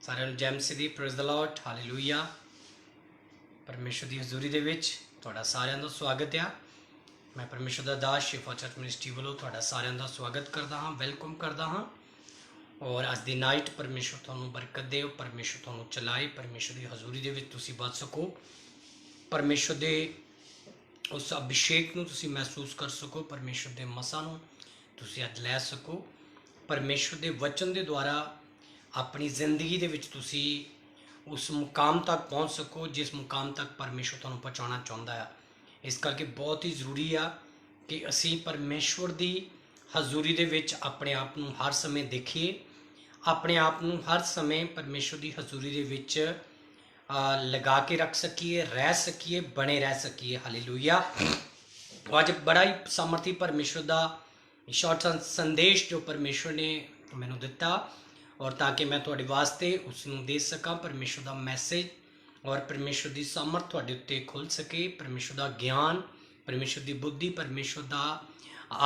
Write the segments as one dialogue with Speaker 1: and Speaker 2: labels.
Speaker 1: सारे जय मसीह दी, praise the Lord, hallelujah. परमेश्वर की हजूरी दे विच तुहाडा सारिਆਂ ਦਾ स्वागत है। मैं परमेश्वर दा दास शिफा चर्च मिनिस्ट्री वालों तुहाडा सारिਆਂ ਦਾ स्वागत करदा हाँ, वेलकम करदा हाँ। और अज दी नाइट परमेश्वर तुहानूं बरकत दे, परमेश्वर तुहानूं चलाए, परमेश्वर की हजूरी दे विच तुसीं बच सको, परमेश्वर दे उस अभिषेक नूं तुसीं महसूस कर सको, परमेश्वर दे मसां नूं तुसीं अज लै सको, परमेश्वर दे वचन दे द्वारा अपनी जिंदगी दे विच तुसीं उस मुकाम तक पहुँच सको जिस मुकाम तक परमेश्वर तुहानूं पहुँचाउणा चाहुंदा है। इस करके बहुत ही जरूरी आ कि असीं परमेश्वर दी हजूरी दे विच अपने आप नूं हर समय देखिए, अपने आप नूं हर समय परमेश्वर दी हजूरी दे विच लगा के रख सकीए, रह सकीए, बने रह सकीए। हालेलुया। अज बड़ा ही सामर्थी परमेश्वर दा शॉर्ट संदेश जो परमेश्वर ने मैनूं दिता और ताकि मैं तुहाडे वास्ते उसनूं दे सकां, परमेश्वर दा मैसेज और परमेश्वर दी सामर्थ तुहाडे उत्ते खुल सके, परमेश्वर दा ज्ञान, परमेश्वर दी बुद्धि, परमेश्वर दा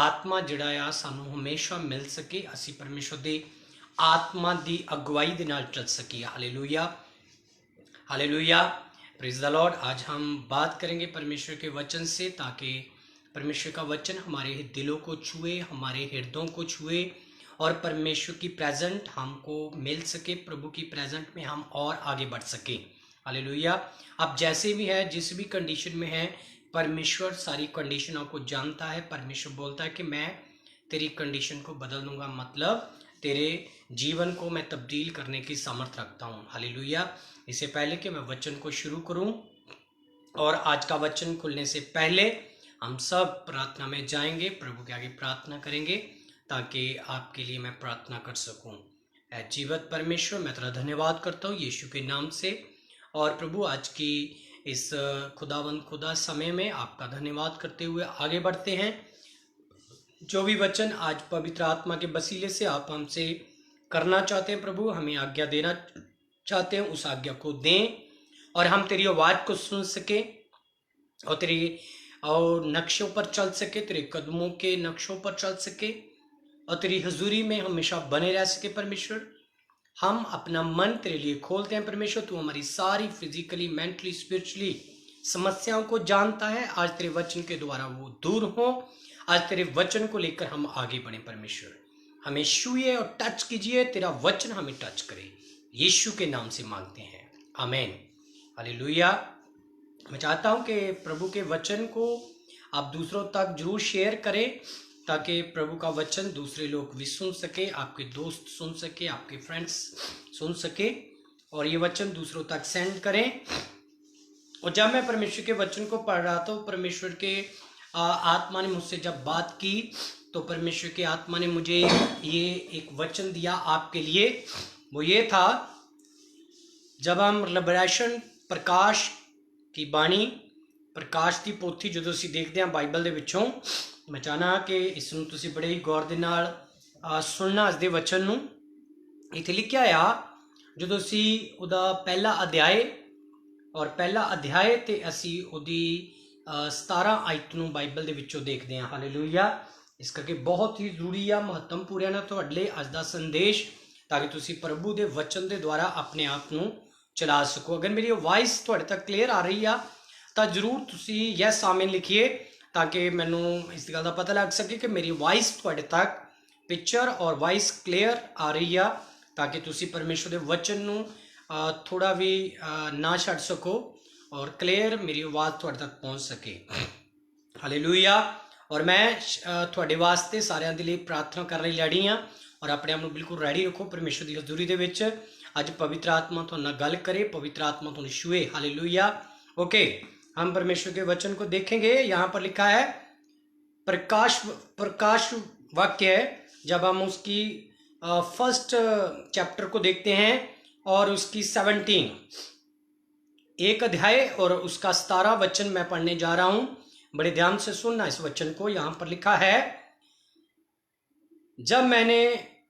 Speaker 1: आत्मा जिहड़ा आ सानूं हमेशा मिल सके, असीं परमेश्वर दे आत्मा दी अगुवाई दे नाल चल सकीए। Hallelujah, hallelujah, praise the Lord. आज हम बात करेंगे परमेश्वर के वचन से ताकि परमेश्वर का वचन हमारे दिलों को छुए, हमारे हृदयों को छुए और परमेश्वर की प्रेजेंट हमको मिल सके, प्रभु की प्रेजेंट में हम और आगे बढ़ सके। हालेलुया। अब जैसे भी है, जिस भी कंडीशन में है, परमेश्वर सारी कंडीशनों को जानता है। परमेश्वर बोलता है कि मैं तेरी कंडीशन को बदल दूंगा, मतलब तेरे जीवन को मैं तब्दील करने की सामर्थ रखता हूँ। हालेलुया। इससे पहले कि मैं वचन को शुरू करूँ और आज का वचन खुलने से पहले हम सब प्रार्थना में जाएंगे, प्रभु के आगे प्रार्थना करेंगे ताकि आपके लिए मैं प्रार्थना कर सकूं। जीवत परमेश्वर, मैं तेरा धन्यवाद करता हूँ यीशु के नाम से। और प्रभु आज की इस खुदा समय में आपका धन्यवाद करते हुए आगे बढ़ते हैं। जो भी वचन आज पवित्र आत्मा के वसीले से आप हमसे करना चाहते हैं, प्रभु हमें आज्ञा देना चाहते हैं, उस आज्ञा को दें और हम तेरी आवाज़ को सुन सके और तेरी और नक्शों पर चल सके, तेरे कदमों के नक्शों पर चल सके और तेरी हजूरी में हमेशा बने रह सके। परमेश्वर हम अपना मन तेरे लिए खोलते हैं। परमेश्वर तू हमारी सारी फिजिकली, मेंटली, स्पिरिचुअली समस्याओं को जानता है। आज तेरे वचन के द्वारा वो दूर हो, आज तेरे वचन को लेकर हम आगे बढ़े। परमेश्वर हमें छुए और टच कीजिए, तेरा वचन हमें टच करे, यीशु के नाम से मांगते हैं, आमीन। हालेलुया। मैं चाहता हूं कि प्रभु के वचन को आप दूसरों तक जरूर शेयर करें ताकि प्रभु का वचन दूसरे लोग भी सुन सके, आपके दोस्त सुन सके, आपके फ्रेंड्स सुन सके और ये वचन दूसरों तक सेंड करें। और जब मैं परमेश्वर के वचन को पढ़ रहा था, परमेश्वर के आत्मा ने मुझसे जब बात की तो परमेश्वर के आत्मा ने मुझे ये एक वचन दिया आपके लिए। वो ये था, जब हम लिबरेशन प्रकाश की बाणी, प्रकाश की पोथी जो असीं देखते हैं बाइबल के विचों, मैं चाहना कि इसनूं तुसीं बड़े ही गौर दे नाल सुनना। इस दे वचन नूं इत्थे लिखिआ आ, जदों असीं उहदा पहला अध्याय और पहला अध्याय ते असीं उहदी 17 आयत नूं बाइबल दे विचों देखदे हां। हालेलुया। इस करके बहुत ही जरूरी आ, महत्वपूर्ण है तुहाडे लई अज दा संदेश, ताकि तुसीं प्रभु दे वचन दे द्वारा अपने आप नूं चला सको। अगर मेरी वॉइस तुहाडे तक क्लीयर आ रही आ तो जरूर तुसीं यस आमीन लिखिए ताकि मैनू इस गल का पता लग सके कि मेरी वॉइस तुहाडे तक पिक्चर और वॉइस क्लीयर आ रही आ, ताकि तुसीं परमेश्वर के वचन नूं थोड़ा भी ना छड्ड सको और क्लीयर मेरी आवाज़ तुहाडे तक पहुँच सके। हालेलुया। और मैं तुहाडे वास्ते सारिਆਂ ਦੇ ਲਈ प्रार्थना करने लड़ी हाँ और अपने आप को बिल्कुल रेडी रखो परमेश्वर की हजूरी दे विच। अज पवित्र आत्मा तुहाडे नाल गल करे, पवित्र आत्मा तुहानूं छुए। हालेलुया। ओके, हम परमेश्वर के वचन को देखेंगे। यहाँ पर लिखा है प्रकाश वाक्य है। जब हम उसकी फर्स्ट चैप्टर को देखते हैं और उसकी 17 एक अध्याय और उसका 17 वचन मैं पढ़ने जा रहा हूं, बड़े ध्यान से सुनना इस वचन को। यहां पर लिखा है, जब मैंने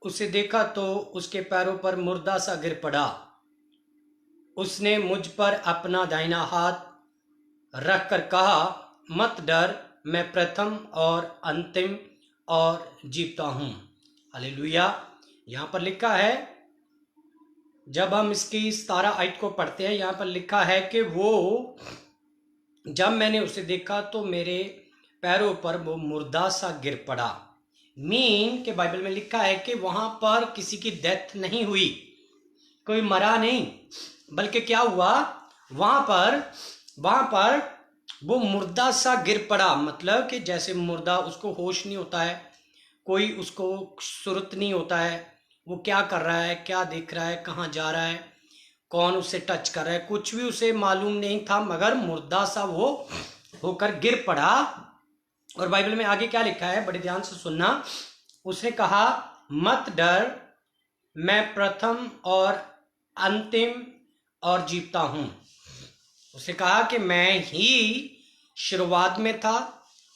Speaker 1: उसे देखा तो उसके पैरों पर मुर्दा सा गिर पड़ा। उसने मुझ पर अपना दाहिना हाथ रखकर कहा, मत डर, मैं प्रथम और अंतिम और जीता हूं। हालेलुया। यहां पर लिखा है जब हम इसकी 17 आयत को पढ़ते हैं, यहाँ पर लिखा है कि वो, जब मैंने उसे देखा तो मेरे पैरों पर वो मुर्दा सा गिर पड़ा। मीन के बाइबल में लिखा है कि वहां पर किसी की डेथ नहीं हुई, कोई मरा नहीं, बल्कि क्या हुआ, वहां पर वो मुर्दा सा गिर पड़ा। मतलब कि जैसे मुर्दा, उसको होश नहीं होता है, कोई उसको सुरत नहीं होता है, वो क्या कर रहा है, क्या देख रहा है, कहाँ जा रहा है, कौन उसे टच कर रहा है, कुछ भी उसे मालूम नहीं था, मगर मुर्दा सा वो होकर गिर पड़ा। और बाइबल में आगे क्या लिखा है, बड़े ध्यान से सुनना। उसने कहा, मत डर, मैं प्रथम और अंतिम और जीता हूं। उसने कहा कि मैं ही शुरुआत में था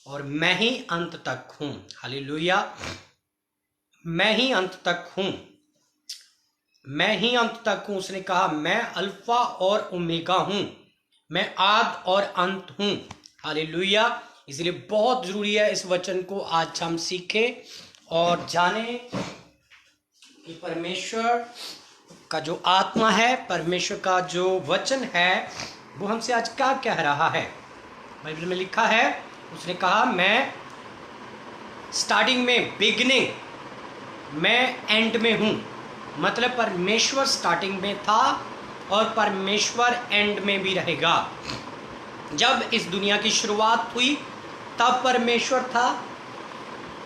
Speaker 1: और मैं ही अंत तक हूं। हालेलुया, मैं ही अंत तक हूं, मैं ही अंत तक हूं। उसने कहा, मैं अल्फा और ओमेगा हूं, मैं आद और अंत हूं। हालेलुया। इसलिए बहुत जरूरी है इस वचन को आज हम सीखें और जाने कि परमेश्वर का जो आत्मा है, परमेश्वर का जो वचन है, वो हमसे आज क्या कह रहा है। बाइबल में लिखा है, उसने कहा, मैं स्टार्टिंग में, बिगिनिंग, मैं एंड में हूं। मतलब परमेश्वर स्टार्टिंग में था और परमेश्वर एंड में भी रहेगा। जब इस दुनिया की शुरुआत हुई तब परमेश्वर था,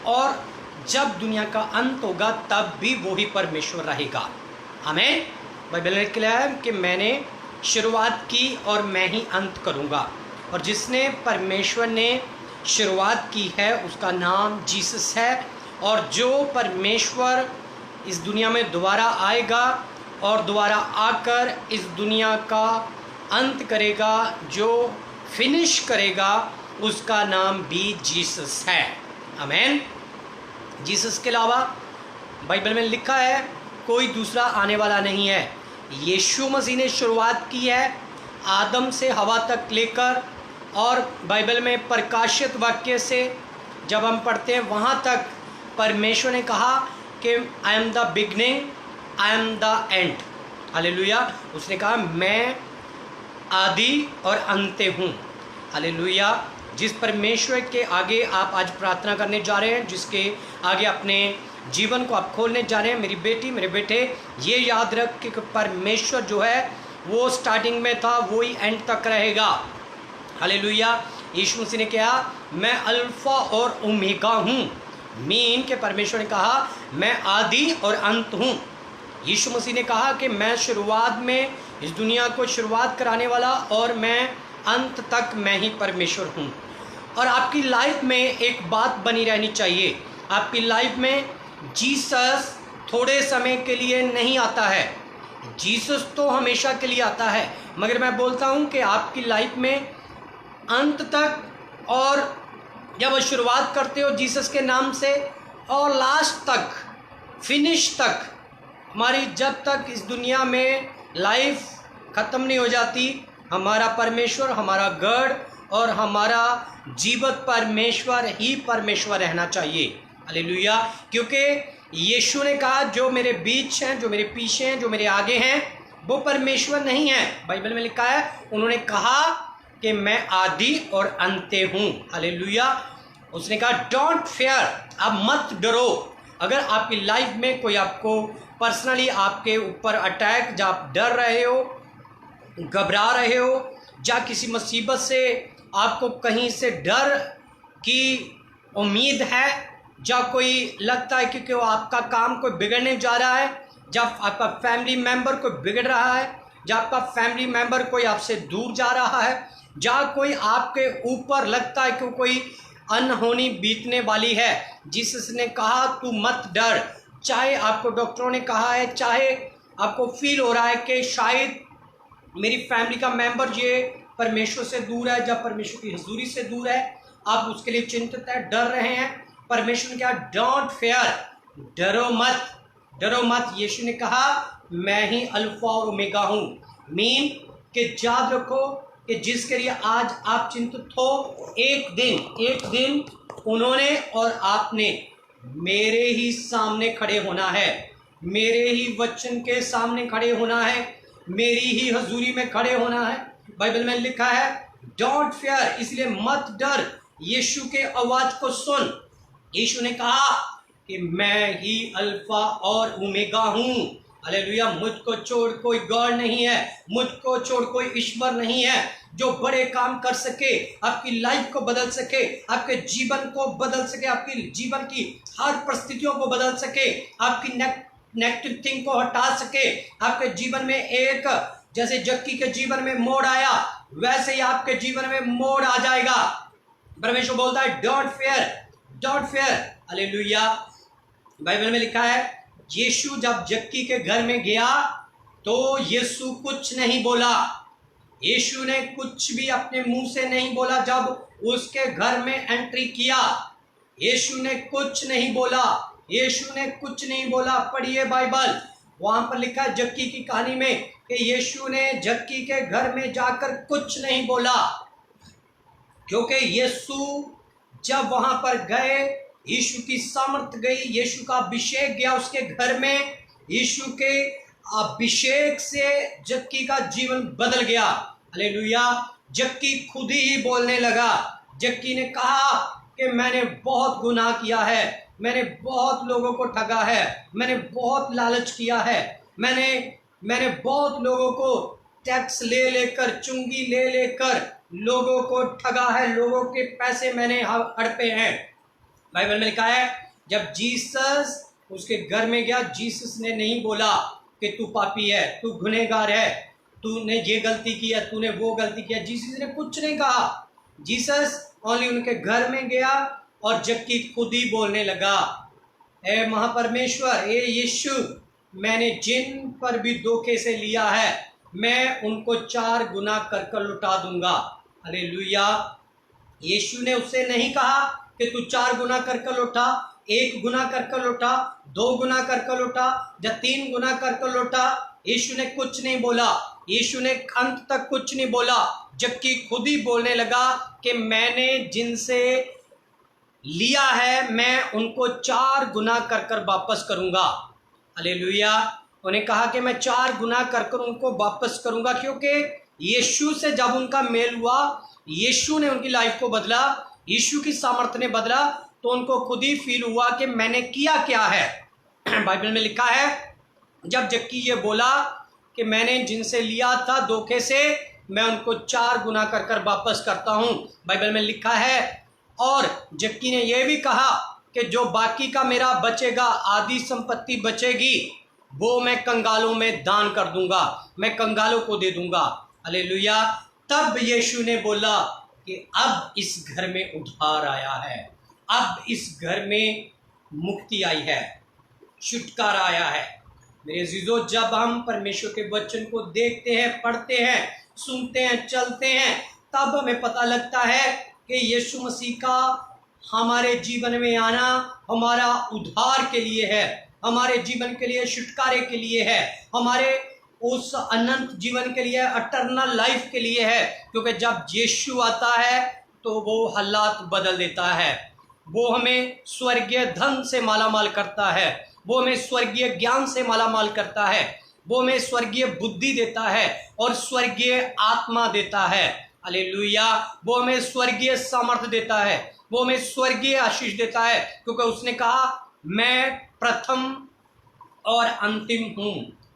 Speaker 1: और जब दुनिया का अंत होगा तब भी वो ही परमेश्वर रहेगा। आमीन। बाइबल में लिखा है कि मैंने शुरुआत की और मैं ही अंत करूंगा। और जिसने, परमेश्वर ने शुरुआत की है, उसका नाम जीसस है। और जो परमेश्वर इस दुनिया में दोबारा आएगा और दोबारा आकर इस दुनिया का अंत करेगा, जो फिनिश करेगा, उसका नाम भी जीसस है। आमीन। जीसस के अलावा बाइबल में लिखा है कोई दूसरा आने वाला नहीं है। यीशु मसीह ने शुरुआत की है, आदम से हवा तक लेकर, और बाइबल में प्रकाशित वाक्य से जब हम पढ़ते हैं वहाँ तक परमेश्वर ने कहा कि I am the beginning, I am the end. Hallelujah. उसने कहा, मैं आदि और अंत हूँ। हालेलुया। जिस परमेश्वर के आगे आप आज प्रार्थना करने जा रहे हैं, जिसके आगे अपने जीवन को आप खोलने जा रहे हैं, मेरी बेटी, मेरे बेटे, ये याद रख कि परमेश्वर जो है वो स्टार्टिंग में था, वो ही एंड तक रहेगा। हालेलुया। यीशु मसीह ने कहा, मैं अल्फा और ओमेगा हूँ। मीन के परमेश्वर ने कहा, मैं आदि और अंत हूँ। यीशु मसीह ने कहा कि मैं शुरुआत में इस दुनिया को शुरुआत कराने वाला, और मैं अंत तक मैं ही परमेश्वर हूँ। और आपकी लाइफ में एक बात बनी रहनी चाहिए, आपकी लाइफ में जीसस थोड़े समय के लिए नहीं आता है, जीसस तो हमेशा के लिए आता है। मगर मैं बोलता हूँ कि आपकी लाइफ में अंत तक, और जब शुरुआत करते हो जीसस के नाम से, और लास्ट तक, फिनिश तक, हमारी जब तक इस दुनिया में लाइफ ख़त्म नहीं हो जाती, हमारा परमेश्वर, हमारा गढ़ और हमारा जीवित परमेश्वर ही परमेश्वर रहना चाहिए। हालेलुया। क्योंकि यीशु ने कहा, जो मेरे बीच हैं, जो मेरे पीछे हैं, जो मेरे आगे हैं, वो परमेश्वर नहीं है। बाइबल में लिखा है, उन्होंने कहा कि मैं आदि और अंत हूँ। हालेलुया। उसने कहा, डोंट फियर, आप मत डरो। अगर आपकी लाइफ में कोई आपको पर्सनली आपके ऊपर अटैक, जब आप डर रहे हो, घबरा रहे हो, या किसी मुसीबत से आपको कहीं से डर की उम्मीद है, या कोई लगता है कि आपका काम कोई बिगड़ने जा रहा है, जब आपका फैमिली मेंबर कोई बिगड़ रहा है, जब आपका फैमिली मेंबर कोई आपसे दूर जा रहा है, या कोई आपके ऊपर लगता है कि कोई अनहोनी बीतने वाली है, जीसस ने कहा, तू मत डर। चाहे आपको डॉक्टरों ने कहा है, चाहे आपको फील हो रहा है कि शायद मेरी फैमिली का मेंबर ये परमेश्वर से दूर है, जब परमेश्वर की हजूरी से दूर है, आप उसके लिए चिंतित है, डर रहे हैं, परमेश्वर ने कहा, डोंट फियर, डरो मत, डरो मत। यीशु ने कहा, मैं ही अल्फा और ओमेगा हूँ। मीन कि याद रखो कि जिसके लिए आज आप चिंतित हो, एक दिन उन्होंने और आपने मेरे ही सामने खड़े होना है। मेरे ही वचन के सामने खड़े होना है, मेरी ही हजूरी में खड़े होना है। बाइबल में लिखा है डोंट फियर, इसलिए मत डर, यीशु के आवाज को सुन। यीशु ने कहा कि मैं ही अल्फा और ओमेगा हूं। हालेलुया। मुझको छोड़ कोई गॉड नहीं है, मुझको छोड़ कोई ईश्वर नहीं है जो बड़े काम कर सके, आपकी लाइफ को बदल सके, आपके जीवन को बदल सके, आपकी जीवन की हर परिस्थितियों को बदल सके, आपकी नेगेटिव थिंग को हटा सके, आपके जीवन में एक, जैसे जक्की के जीवन में मोड़ आया वैसे ही आपके जीवन में मोड़ आ जाएगा। परमेश्वर बोलता है don't fear, don't fear. Hallelujah. Bible में लिखा है यीशु जब जक्की के घर में गया तो यीशु कुछ नहीं बोला, यीशु ने कुछ भी अपने मुंह से नहीं बोला। जब उसके घर में एंट्री किया यीशु ने कुछ नहीं बोला, यीशु ने कुछ नहीं बोला। पढ़िए बाइबल, वहां पर लिखा है जक्की की कहानी में कि यीशु ने जक्की के घर में जाकर कुछ नहीं बोला, क्योंकि यीशु जब वहां पर गए, यीशु की सामर्थ गई, यीशु का अभिषेक गया उसके घर में, यीशु के अभिषेक से जक्की का जीवन बदल गया। हालेलुया। जक्की खुद ही बोलने लगा। जक्की ने कहा कि मैंने बहुत गुनाह किया है, मैंने बहुत लोगों को ठगा है, मैंने बहुत लालच किया है, मैंने बहुत लोगों को टैक्स ले लेकर, चुंगी ले लेकर लोगों को ठगा है, लोगों के पैसे मैंने हड़पे हैं। बाइबल में लिखा है जब जीसस उसके घर में गया, जीसस ने नहीं बोला कि तू पापी है, तू गुनहगार है, तूने ये गलती की है, तूने वो गलती किया। जीसस ने कुछ नहीं कहा। जीसस ओनली उनके घर में गया और जक्की खुद ही बोलने लगा, ए महापरमेश्वर, ए यीशु, मैंने जिन पर भी धोखे से लिया है मैं उनको 4 गुना कर लौटा दूंगा। हालेलुया। यीशु ने उससे नहीं कहा कि तू 4 गुना कर लौटा, 1 गुना कर लौटा, 2 गुना कर लौटा या 3 गुना कर लौटा। यीशु ने कुछ नहीं बोला, यीशु ने अंत तक कुछ नहीं बोला। जबकि खुद ही बोलने लगा कि मैंने जिनसे लिया है मैं उनको 4 गुना कर वापस करूंगा। हालेलुया। उन्हें कहा कि मैं 4 गुना कर उनको वापस करूंगा, क्योंकि यीशु से जब उनका मेल हुआ, यीशु ने उनकी लाइफ को बदला, यीशु की सामर्थ्य ने बदला, तो उनको खुद ही फील हुआ कि मैंने किया क्या है। बाइबल में लिखा है जब जक्की ये बोला कि मैंने जिनसे लिया था धोखे से मैं उनको 4 गुना कर वापस करता हूं। बाइबल में लिखा है और जक्की ने यह भी कहा कि जो बाकी का मेरा बचेगा, आधी संपत्ति बचेगी, वो मैं कंगालों में दान कर दूंगा, मैं कंगालों को दे दूंगा। हालेलुया। तब यीशु ने बोला कि अब इस घर में उद्धार आया है, अब इस घर में मुक्ति आई है, छुटकारा आया है। मेरे अजीजों, जब हम परमेश्वर के वचन को देखते हैं, पढ़ते हैं, सुनते हैं, चलते हैं, तब हमें पता लगता है कि यीशु मसीह का हमारे जीवन में आना हमारा उद्धार के लिए है, हमारे जीवन के लिए छुटकारे के लिए है, हमारे उस अनंत जीवन के लिए, अटर्नल लाइफ के लिए है। क्योंकि जब यीशु आता है तो वो हालात बदल देता है, वो हमें स्वर्गीय धन से मालामाल करता है, वो हमें स्वर्गीय ज्ञान से मालामाल करता है, वो हमें स्वर्गीय बुद्धि देता है और स्वर्गीय आत्मा देता है। हालेलुया। वो हमें स्वर्गीय सामर्थ्य देता है, वो हमें स्वर्गीय आशीष देता है, क्योंकि उसने कहा मैं प्रथम और अंतिम हूँ।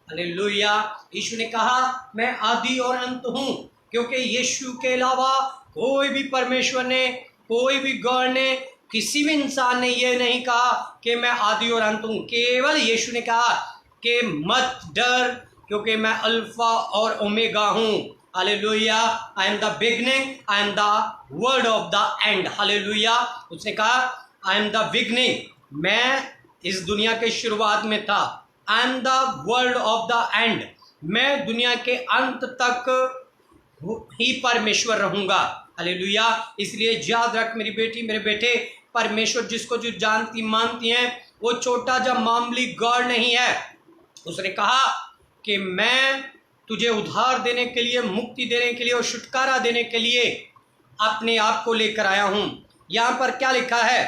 Speaker 1: हालेलुया। यीशु ने कहा मैं आदि और अंत हूँ, क्योंकि यीशु के अलावा कोई भी परमेश्वर ने, कोई भी गॉड ने, किसी भी इंसान ने यह नहीं कहा कि मैं आदि और अंत हूँ। केवल यीशु ने कहा कि मत डर, क्योंकि मैं अल्फा और ओमेगा हूँ। Hallelujah. I am the beginning, I am the word of the end. Hallelujah. उसने कहा आई एम द बिगनिंग, मैं इस दुनिया के शुरुआत में था, I am the word of the end, मैं दुनिया के अंत तक ही परमेश्वर रहूंगा। हालेलुया। इसलिए याद रख मेरी बेटी, मेरे बेटे, परमेश्वर जिसको जो जानती मानती हैं वो छोटा जा मामूली गॉड नहीं है। उसने कहा कि मैं तुझे उद्धार देने के लिए, मुक्ति देने के लिए और छुटकारा देने के लिए अपने आप को लेकर आया हूं। यहाँ पर क्या लिखा है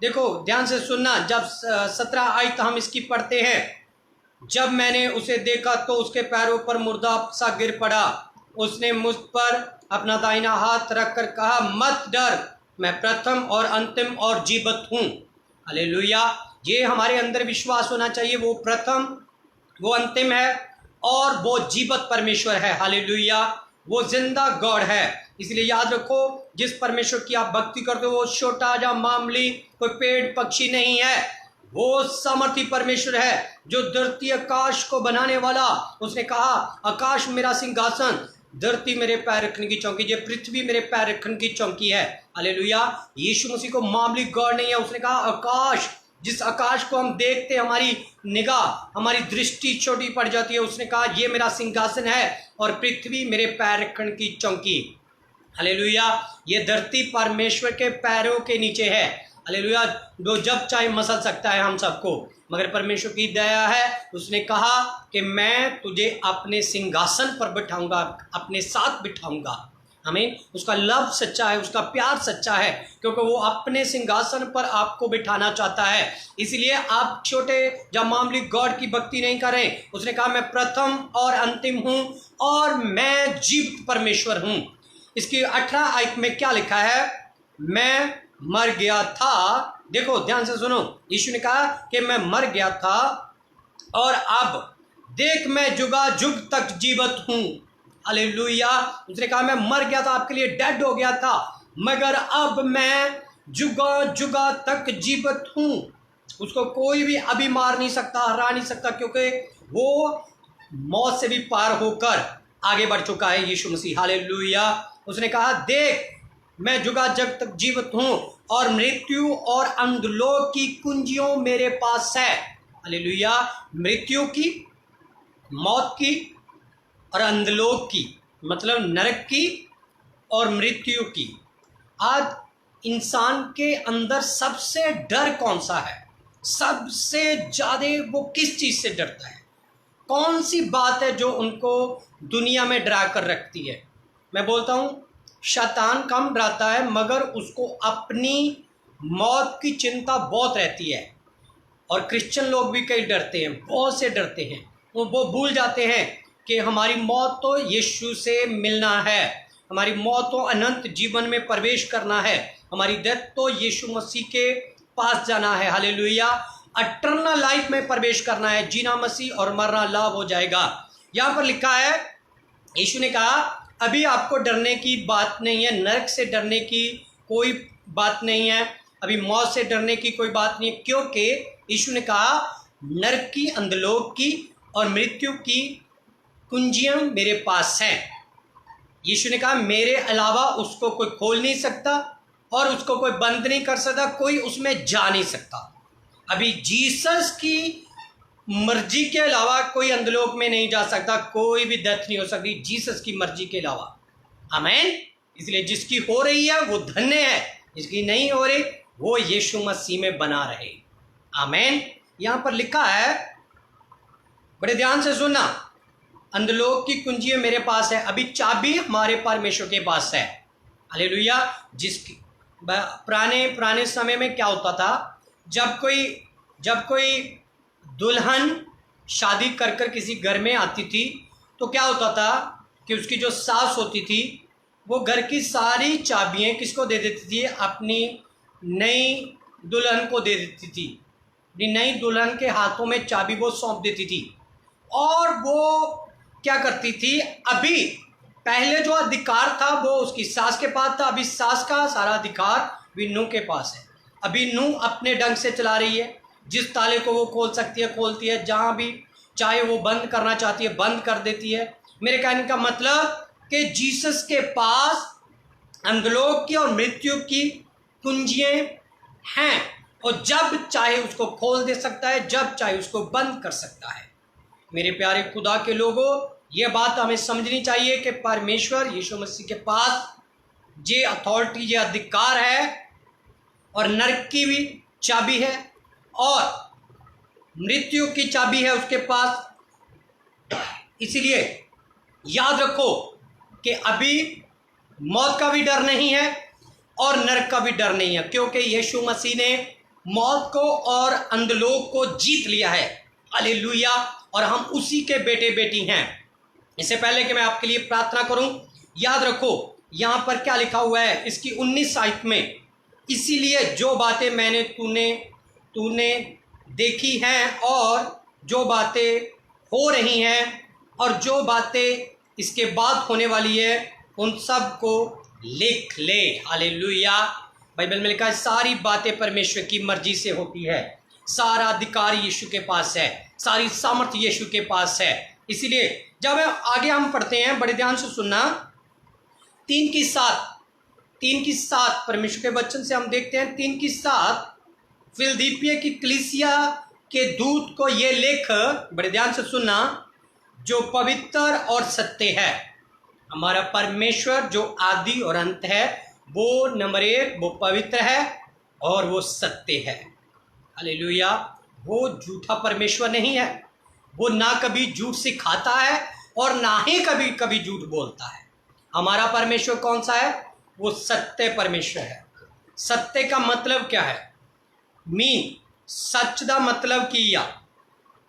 Speaker 1: देखो, ध्यान से सुनना। जब 17 आयत हम इसकी पढ़ते हैं, जब मैंने उसे देखा तो उसके पैरों पर मुर्दा सा गिर पड़ा। उसने मुझ पर अपना दाहिना हाथ रखकर कहा, मत डर, मैं प्रथम और अंतिम और जीवित हूँ। हालेलुया। ये हमारे अंदर विश्वास होना चाहिए, वो प्रथम, वो अंतिम है और वो जीवित परमेश्वर है। हालेलुया। वो जिंदा गॉड है। इसलिए याद रखो, जिस परमेश्वर की आप भक्ति करते हो वो छोटा या मामूली कोई पेड़ पक्षी नहीं है, वो सामर्थी परमेश्वर है जो धरती आकाश को बनाने वाला। उसने कहा, आकाश मेरा सिंहासन, धरती मेरे पैर रखने की चौकी, ये पृथ्वी मेरे पैर रखने की चौकी है। हालेलुया। यीशु मसीह को मामूली गॉड नहीं है। उसने कहा, आकाश, जिस आकाश को हम देखते हैं, हमारी निगाह, हमारी दृष्टि छोटी पड़ जाती है। उसने कहा, ये मेरा सिंहासन है और पृथ्वी मेरे पैर रखने की चौकी। हालेलुया। ये धरती परमेश्वर के पैरों के नीचे है। हालेलुया। वो जब चाहे मसल सकता है हम सबको, मगर परमेश्वर की दया है। उसने कहा कि मैं तुझे अपने सिंहासन पर बिठाऊंगा, अपने साथ बिठाऊंगा। हमें उसका लव सच्चा है, उसका प्यार सच्चा है, क्योंकि वो अपने सिंहासन पर आपको बिठाना चाहता है। इसलिए आप छोटे या मामूली गॉड की भक्ति नहीं करें। उसने कहा, मैं प्रथम और अंतिम हूँ और मैं जीवित परमेश्वर हूँ। इसकी 18 आयत में क्या लिखा है? मैं मर गया था। देखो ध्यान से सुनो। यीशु ने कहा कि मैं मर गया था और अब देख मैं जुगा जुग तक जीवित हूँ। हालेलुया। उसने कहा, मैं मर गया था, आपके लिए डेड हो गया था, मगर अब मैं जुगा जुगा तक जीवित हूँ। उसको कोई भी अभी मार नहीं सकता, हरा नहीं सकता, क्योंकि वो मौत से भी पार होकर आगे बढ़ चुका है यीशु मसीह। हालेलुया। उसने कहा, देख मैं जुगा जग तक जीवित हूँ और मृत्यु और अंधलोक की कुंजियों मेरे पास है। हालेलुया। मृत्यु की, मौत की और अंधलोक की, मतलब नरक की और मृत्यु की। आज इंसान के अंदर सबसे डर कौन सा है? सबसे ज्यादा वो किस चीज से डरता है? कौन सी बात है जो उनको दुनिया में डरा कर रखती है? मैं बोलता हूं, शैतान कम डराता है, मगर उसको अपनी मौत की चिंता बहुत रहती है। और क्रिश्चियन लोग भी कई डरते हैं, बहुत से डरते हैं। वो भूल जाते हैं कि हमारी मौत तो यीशु से मिलना है, हमारी मौत तो अनंत जीवन में प्रवेश करना है, हमारी डेथ तो यीशु मसीह के पास जाना है। हालेलुया। इटर्नल लाइफ में प्रवेश करना है, जीना मसीह और मरना लाभ हो जाएगा। यहाँ पर लिखा है, यीशु ने कहा, अभी आपको डरने की बात नहीं है, नरक से डरने की कोई बात नहीं है, अभी मौत से डरने की कोई बात नहीं है, क्योंकि यीशु ने कहा, नरक की, अंधलोक की और मृत्यु की कुंजियां मेरे पास हैं। यीशु ने कहा, मेरे अलावा उसको कोई खोल नहीं सकता और उसको कोई बंद नहीं कर सकता, कोई उसमें जा नहीं सकता। अभी जीसस की मर्जी के अलावा कोई अंधलोक में नहीं जा सकता, कोई भी डेथ नहीं हो सकती जीसस की मर्जी के अलावा। आमीन। इसलिए जिसकी हो रही है वो धन्य है, जिसकी नहीं हो रही वो यीशु मसीह में बना रहे। आमीन। यहां पर लिखा है, बड़े ध्यान से सुनना, अंधलोक की कुंजी मेरे पास है। अभी चाबी हमारे परमेश्वर के पास है। हालेलुया। जिसकी पुराने समय में क्या होता था, जब कोई दुल्हन शादी कर किसी घर में आती थी, तो क्या होता था कि उसकी जो सास होती थी, वो घर की सारी चाबियां किसको दे देती थी? अपनी नई दुल्हन को दे देती थी। अपनी नई दुल्हन के हाथों में चाबी वो सौंप देती थी। और वो क्या करती थी, अभी पहले जो अधिकार था वो उसकी सास के पास था, अभी सास का सारा अधिकार भी नूह के पास है। अभी नूह अपने ढंग से चला रही है, जिस ताले को वो खोल सकती है खोलती है, जहाँ भी चाहे वो बंद करना चाहती है बंद कर देती है। मेरे कहने का मतलब कि जीसस के पास अंधलोक की और मृत्यु की कुंजियां हैं, और जब चाहे उसको खोल दे सकता है, जब चाहे उसको बंद कर सकता है। मेरे प्यारे खुदा के लोगों, ये बात हमें समझनी चाहिए कि परमेश्वर यीशु मसीह के पास ये अथॉरिटी, ये अधिकार है, और नरक की भी चाबी है और मृत्यु की चाबी है उसके पास। इसीलिए याद रखो कि अभी मौत का भी डर नहीं है और नरक का भी डर नहीं है, क्योंकि यीशु मसीह ने मौत को और अंधलोक को जीत लिया है। हालेलुया। और हम उसी के बेटे बेटी हैं। इससे पहले कि मैं आपके लिए प्रार्थना करूं, याद रखो यहां पर क्या लिखा हुआ है इसकी 19 आयत में, इसीलिए जो बातें मैंने तूने देखी हैं और जो बातें हो रही हैं और जो बातें इसके बाद होने वाली है उन सब को लिख ले। हालेलुया। बाइबल में लिखा है सारी बातें परमेश्वर की मर्जी से होती है, सारा अधिकार यीशु के पास है, सारी सामर्थ्य यीशु के पास है। इसीलिए जब आगे हम पढ़ते हैं, बड़े ध्यान से सुनना, 3:7 परमेश्वर के वचन से हम देखते हैं 3:7, फिलदिपिया की कलीसिया के दूत को ये लिख, बड़े ध्यान से सुनना, जो पवित्र और सत्य है। हमारा परमेश्वर जो आदि और अंत है, वो नंबर 1 वो पवित्र है और वो सत्य है। हालेलुया। वो झूठा परमेश्वर नहीं है, वो ना कभी झूठ सिखाता है और ना ही कभी कभी झूठ बोलता है। हमारा परमेश्वर कौन सा है? वो सत्य परमेश्वर है। सत्य का मतलब क्या है? सच का मतलब किया।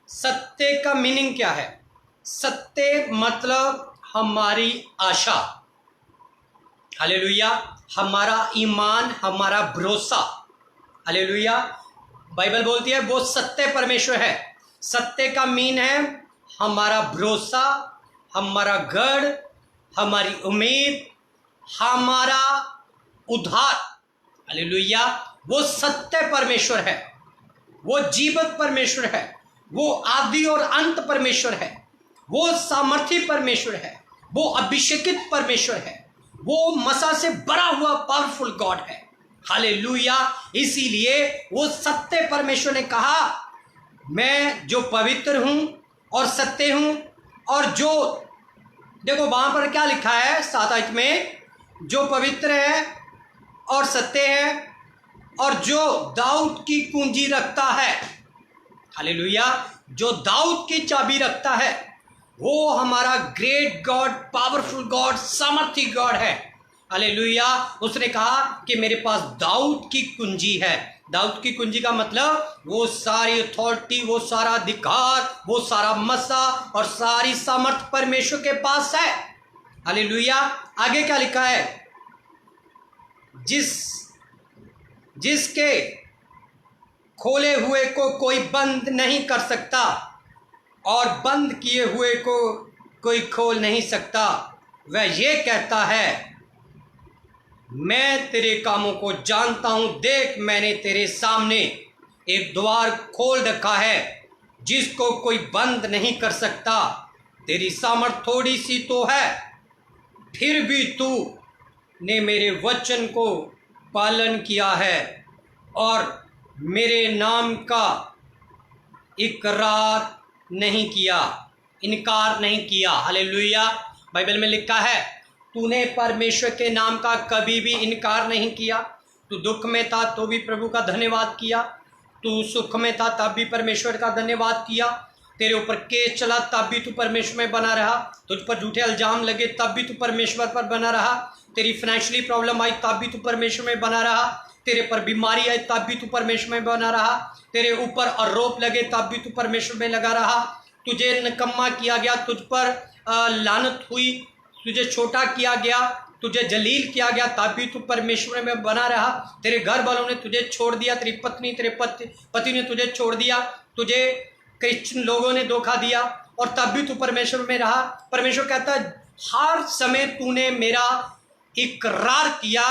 Speaker 1: सत्य का मीनिंग क्या है? सत्य मतलब हमारी आशा, हालेलुया, हमारा ईमान, हमारा भरोसा, हालेलुया। बाइबल बोलती है वो सत्य परमेश्वर है। सत्य का मीन है हमारा भरोसा, हमारा गढ़, हमारी उम्मीद, हमारा उद्धार, हालेलुया। वो सत्य परमेश्वर है, वो जीवित परमेश्वर है, वो आदि और अंत परमेश्वर है, वो सामर्थी परमेश्वर है, वो अभिषेकित परमेश्वर है, वो मसा से भरा हुआ पावरफुल गॉड है। हालेलुया। इसीलिए वो सत्य परमेश्वर ने कहा मैं जो पवित्र हूं और सत्य हूं, और जो देखो वहां पर क्या लिखा है 7 आयत में, जो पवित्र है और सत्य है और जो दाऊद की कुंजी रखता है, हालेलुया, जो दाऊद की चाबी रखता है, वो हमारा ग्रेट गॉड, पावरफुल गॉड, सामर्थी गॉड है। हालेलुया। उसने कहा कि मेरे पास दाऊद की कुंजी है। दाऊद की कुंजी का मतलब वो सारी अथॉरिटी, वो सारा अधिकार, वो सारा मसा और सारी सामर्थ परमेश्वर के पास है। हालेलुया। आगे क्या लिखा है? जिसके खोले हुए को कोई बंद नहीं कर सकता और बंद किए हुए को कोई खोल नहीं सकता। वह ये कहता है मैं तेरे कामों को जानता हूं, देख मैंने तेरे सामने एक द्वार खोल रखा है जिसको कोई बंद नहीं कर सकता। तेरी सामर्थ थोड़ी सी तो है, फिर भी तू ने मेरे वचन को पालन किया है और मेरे नाम का इकरार नहीं किया, इनकार नहीं किया। हालेलुया। बाइबल में लिखा है तूने परमेश्वर के नाम का कभी भी इनकार नहीं किया। तू दुख में था तो भी प्रभु का धन्यवाद किया, तू सुख में था तब भी परमेश्वर का धन्यवाद किया, तेरे ऊपर केस चला तब भी तू परमेश्वर में बना रहा, तुझ पर झूठे इल्जाम लगे तब भी तू परमेश्वर पर बना रहा, तेरी फाइनेंशियली प्रॉब्लम आई तब भी तू परमेश्वर में बना रहा, तेरे पर बीमारी आई तब भी तू परमेश्वर में बना रहा, तेरे ऊपर आरोप लगे तब भी तू परमेश्वर में लगा रहा, तुझे निकम्मा किया गया, तुझ पर लानत हुई, तुझे छोटा किया गया, तुझे जलील किया गया तब भी तू परमेश्वर में बना रहा, तेरे घर वालों ने तुझे छोड़ दिया, तेरी पत्नी तेरे पति ने तुझे छोड़ दिया, तुझे क्रिश्चियन लोगों ने धोखा दिया और तब भी तू परमेश्वर में रहा। परमेश्वर कहता है हर समय तूने मेरा इकरार किया,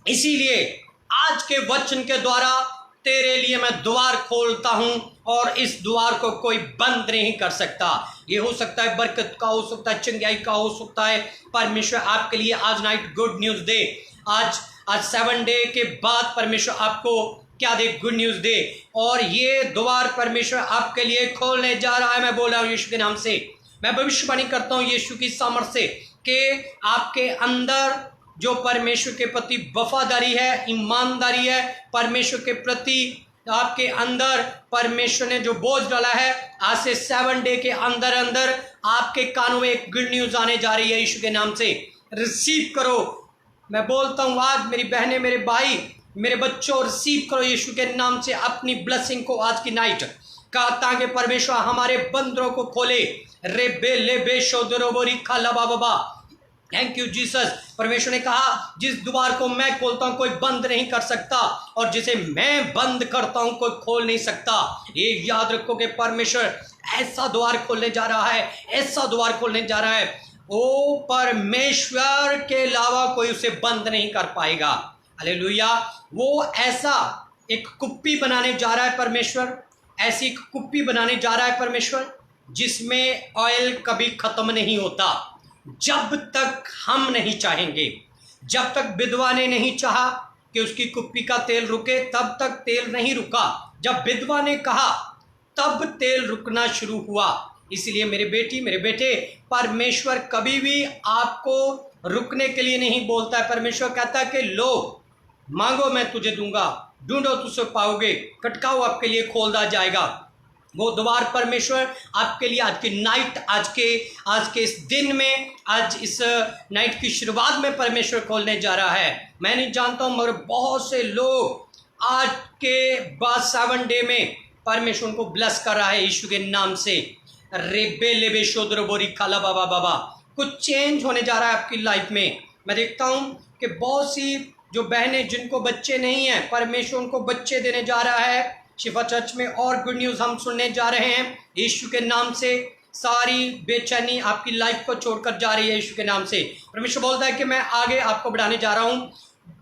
Speaker 1: इसीलिए आज के वचन के द्वारा तेरे लिए मैं द्वार खोलता हूं और इस द्वार को कोई बंद नहीं कर सकता। ये हो सकता है बरकत का, हो सकता है चंगाई का, हो सकता है परमेश्वर आपके लिए आज नाइट गुड न्यूज दे। आज 7 डे के बाद परमेश्वर आपको क्या दे? गुड न्यूज दे। और ये द्वार परमेश्वर आपके लिए खोलने जा रहा है। मैं बोल रहा हूँ यीशु के नाम से, मैं भविष्यवाणी करता हूँ यीशु की सामर्थ से कि आपके अंदर जो परमेश्वर के प्रति वफादारी है, ईमानदारी है, परमेश्वर के प्रति आपके अंदर परमेश्वर ने जो बोझ डाला है, आज से 7 डे के अंदर अंदर आपके कानों में एक गुड न्यूज आने जा रही है। यीशु के नाम से रिसीव करो। मैं बोलता हूँ आज मेरी बहनें, मेरे भाई, मेरे बच्चों, रिसीव करो यीशु के नाम से अपनी ब्लेसिंग को आज की नाइट। ताकि परमेश्वर हमारे बंदरों को खोले। रेबे लेबे शोदरोबोरी खाला बाबा, थैंक यू जीसस। परमेश्वर ने कहा जिस द्वार को मैं खोलता हूं कोई बंद नहीं कर सकता, और जिसे मैं बंद करता हूं कोई खोल नहीं सकता। ये याद रखो कि परमेश्वर ऐसा द्वार खोलने जा रहा है, ऐसा द्वार खोलने जा रहा है, ओ परमेश्वर के अलावा कोई उसे बंद नहीं कर पाएगा। हालेलुया। वो ऐसा एक कुप्पी बनाने जा रहा है परमेश्वर, ऐसी एक कुप्पी बनाने जा रहा है परमेश्वर जिसमें ऑयल कभी खत्म नहीं होता। जब तक हम नहीं चाहेंगे, जब तक विधवा ने नहीं चाहा कि उसकी कुप्पी का तेल रुके, तब तक तेल नहीं रुका। जब विधवा ने कहा तब तेल रुकना शुरू हुआ। इसलिए मेरे बेटी, मेरे बेटे, परमेश्वर कभी भी आपको रुकने के लिए नहीं बोलता है। परमेश्वर कहता है कि लो, मांगो मैं तुझे दूंगा, ढूंढो तुझे पाओगे, खटकाओ आपके लिए खोल दिया जाएगा। वो द्वार परमेश्वर आपके लिए आज की नाइट, आज के इस दिन में, आज इस नाइट की शुरुआत में परमेश्वर खोलने जा रहा है। मैं नहीं जानता हूँ, मगर बहुत से लोग आज के बाद 7 डे में परमेश्वर को ब्लेस कर रहा है यीशु के नाम से। रेबे लेबे शोदर बोरी खाला बाबा बाबा, कुछ चेंज होने जा रहा है आपकी लाइफ में। मैं देखता हूँ कि बहुत सी जो बहनें जिनको बच्चे नहीं हैं, परमेश्वर उनको बच्चे देने जा रहा है। शिफा चर्च में और गुड न्यूज़ हम सुनने जा रहे हैं यीशु के नाम से। सारी बेचैनी आपकी लाइफ को छोड़कर जा रही है यीशु के नाम से। परमेश्वर बोलता है कि मैं आगे आपको बढ़ाने जा रहा हूँ।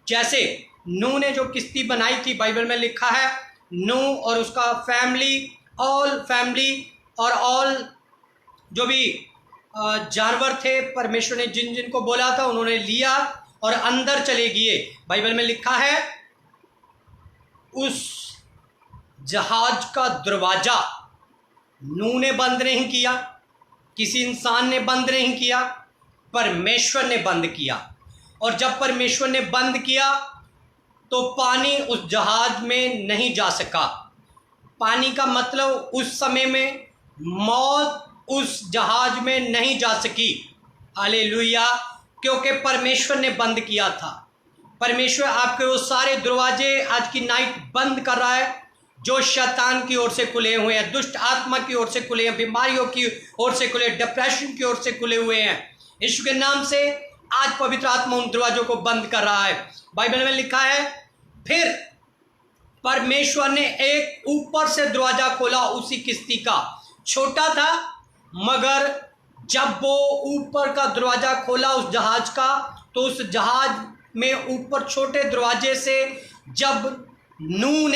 Speaker 1: जैसे नूह ने जो किश्ती बनाई थी, बाइबल में लिखा है नूह और उसका फैमिली, ऑल फैमिली और ऑल जो भी जानवर थे, परमेश्वर ने जिन जिन को बोला था उन्होंने लिया और अंदर चले गए। बाइबल में लिखा है उस जहाज का दरवाजा नूह ने बंद नहीं किया, किसी इंसान ने बंद नहीं किया, परमेश्वर ने बंद किया। और जब परमेश्वर ने बंद किया तो पानी उस जहाज में नहीं जा सका। पानी का मतलब उस समय में मौत उस जहाज में नहीं जा सकी। हालेलुया, क्योंकि परमेश्वर ने बंद किया था। परमेश्वर आपके वो सारे दरवाजे आज की नाइट बंद कर रहा है जो शैतान की ओर से खुले हुए हैं, दुष्ट आत्मा की ओर से खुले हैं, बीमारियों की ओर से खुले, डिप्रेशन की ओर से खुले हुए हैं। यीशु के नाम से आज पवित्र आत्मा उन दरवाजों को बंद कर रहा है। बाइबल में लिखा है फिर परमेश्वर ने एक ऊपर से दरवाजा खोला, उसी किश्ती का, छोटा था, मगर जब वो ऊपर का दरवाजा खोला उस जहाज का, तो उस जहाज में ऊपर छोटे दरवाजे से जब नूह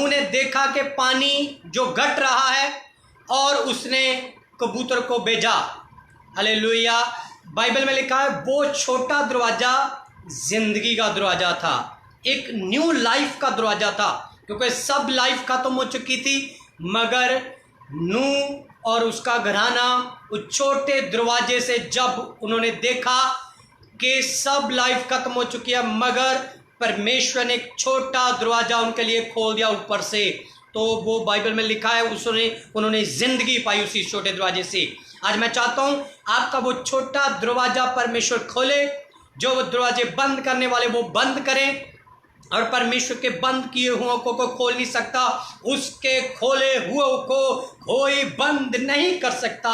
Speaker 1: ने देखा कि पानी जो घट रहा है, और उसने कबूतर को भेजा। हालेलुया। बाइबल में लिखा है वो छोटा दरवाजा जिंदगी का दरवाजा था, एक न्यू लाइफ का दरवाजा था, क्योंकि सब लाइफ खत्म हो चुकी थी, मगर नूह और उसका घराना उस छोटे दरवाजे से जब उन्होंने देखा कि सब लाइफ खत्म हो चुकी है, मगर परमेश्वर ने एक छोटा दरवाजा उनके लिए खोल दिया ऊपर से, तो वो बाइबल में लिखा है उन्होंने जिंदगी पाई उसी छोटे दरवाजे से। आज मैं चाहता हूं आपका वो छोटा दरवाजा परमेश्वर खोले, जो वो दरवाजे बंद करने वाले वो बंद करें, और परमेश्वर के बंद किए हुओं को खोल नहीं सकता, उसके खोले हुओं को कोई बंद नहीं कर सकता।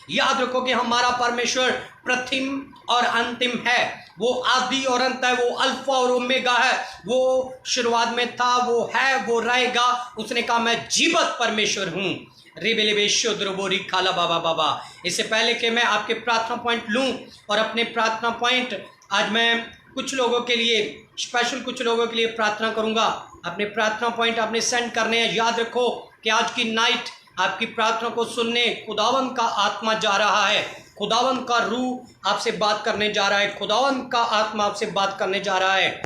Speaker 1: याद रखो कि हमारा परमेश्वर प्रथम और अंतिम है, वो आदि और अंत है, वो अल्फा और ओमेगा है, वो शुरुआत में था, वो है, वो रहेगा। उसने कहा मैं जीवत परमेश्वर हूँ। रिबेलेबेशोद्रबोरी खाला बाबा बाबा। इससे पहले कि मैं आपके प्रार्थना पॉइंट लूँ, और अपने प्रार्थना पॉइंट आज मैं कुछ लोगों के लिए, स्पेशल कुछ लोगों के लिए प्रार्थना करूँगा। अपने प्रार्थना पॉइंट आपने सेंड करने हैं। याद रखो कि आज की नाइट आपकी प्रार्थना को सुनने खुदावंद का आत्मा जा रहा है, खुदावंद का रूह आपसे बात करने जा रहा है, खुदावंद का आत्मा आपसे बात करने जा रहा है।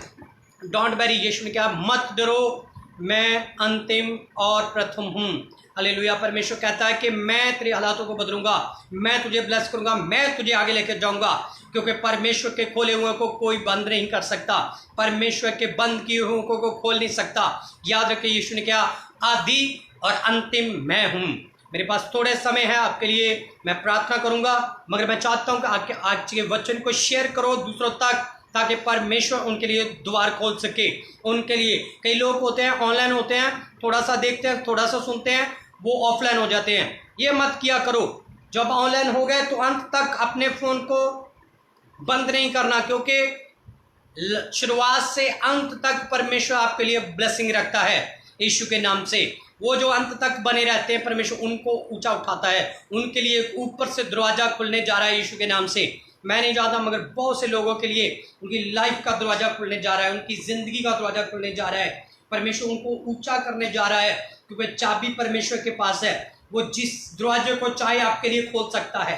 Speaker 1: डोंट वरी, यीशु ने कहा मत डरो, मैं अंतिम और प्रथम हूँ। हालेलुया। परमेश्वर कहता है कि मैं तेरे हालातों को बदलूंगा, मैं तुझे ब्लेस करूंगा, मैं तुझे आगे लेकर जाऊंगा, क्योंकि परमेश्वर के खोले हुए को कोई बंद नहीं कर सकता, परमेश्वर के बंद किए हुए को खोल नहीं सकता। याद रखिए, यीशु ने कहा आदि और अंतिम मैं हूँ। मेरे पास थोड़े समय है आपके लिए, मैं प्रार्थना करूंगा, मगर मैं चाहता हूँ कि आज के वचन को शेयर करो दूसरों तक, ताकि परमेश्वर उनके लिए द्वार खोल सके। उनके लिए कई लोग होते हैं ऑनलाइन होते हैं, थोड़ा सा देखते हैं, थोड़ा सा सुनते हैं, वो ऑफलाइन हो जाते हैं। ये मत किया करो। जब ऑनलाइन हो गए तो अंत तक अपने फ़ोन को बंद नहीं करना, क्योंकि शुरुआत से अंत तक परमेश्वर आपके लिए ब्लेसिंग रखता है यीशु के नाम से। वो जो अंत तक बने रहते हैं परमेश्वर उनको ऊंचा उठाता है। उनके लिए ऊपर से दरवाज़ा खुलने जा रहा है यीशु के नाम से। मैं नहीं जानता मगर बहुत से लोगों के लिए उनकी लाइफ का दरवाज़ा खुलने जा रहा है, उनकी ज़िंदगी का दरवाज़ा खुलने जा रहा है। परमेश्वर उनको ऊंचा करने जा रहा है, क्योंकि चाबी परमेश्वर के पास है। वो जिस दरवाजे को चाहे आपके लिए खोल सकता है।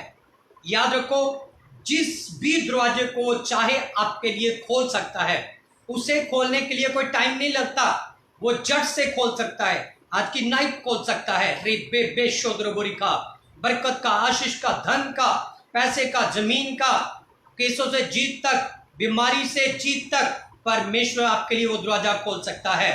Speaker 1: याद रखो, जिस भी दरवाजे को वो चाहे आपके लिए खोल सकता है। उसे खोलने के लिए कोई टाइम नहीं लगता। वो जट से खोल सकता है, आज की नाइट खोल सकता है। बेशोद्रबोरी का, बरकत का, आशीष का, धन का, पैसे का, जमीन का, केसों से जीत तक, बीमारी से जीत तक परमेश्वर आपके लिए वो दरवाजा खोल सकता है।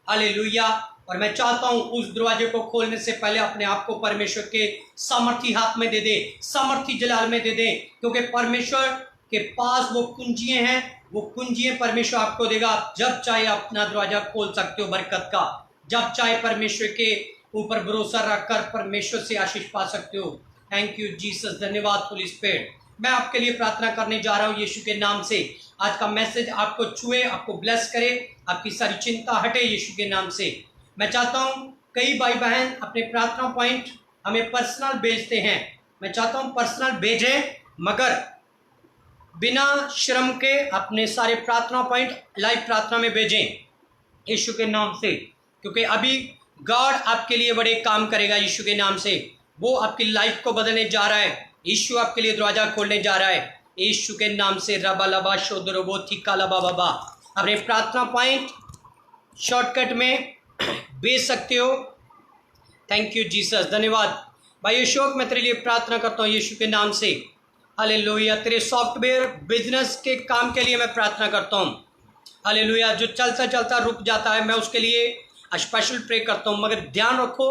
Speaker 1: हालेलुया। और मैं चाहता हूं उस दरवाजे को खोलने से पहले अपने आप को परमेश्वर के सामर्थी हाथ में दे दे, सामर्थी जलाल में दे दे, क्योंकि परमेश्वर के पास वो कुंजियां हैं। वो कुंजियां परमेश्वर आपको देगा। आप जब चाहे अपना दरवाजा खोल सकते हो बरकत का। जब चाहे परमेश्वर के ऊपर भरोसा रखकर परमेश्वर से आशीष पा सकते हो। Thank you Jesus. धन्यवाद होली स्पिरिट। मैं आपके लिए प्रार्थना करने जा रहा हूँ यीशु के नाम से। आज का मैसेज आपको छुए, आपको ब्लेस करे, आपकी सारी चिंता हटे यीशु के नाम से। मैं चाहता हूँ, कई भाई बहन अपने प्रार्थना पॉइंट हमें पर्सनल भेजते हैं। मैं चाहता हूँ पर्सनल भेजें, मगर बिना श्रम के अपने सारे प्रार्थना पॉइंट लाइव प्रार्थना में भेजें यीशु के नाम से, क्योंकि अभी गॉड आपके लिए बड़े काम करेगा यीशु के नाम से। वो आपकी लाइफ को बदलने जा रहा है। यीशु आपके लिए दरवाजा खोलने जा रहा है यीशु के नाम से। रबा लबा शोदरबो थिका लबा बाबा। अपने प्रार्थना पॉइंट शॉर्टकट में भेज सकते हो। Thank you Jesus. धन्यवाद भाई अशोक। मैं तेरे लिए प्रार्थना करता हूँ यीशु के नाम से। हालेलुया। तेरे सॉफ्टवेयर बिजनेस के काम के लिए मैं प्रार्थना करता हूँ। हालेलुया। जो चलता चलता रुक जाता है, मैं उसके लिए स्पेशल प्रे करता हूँ। मगर ध्यान रखो,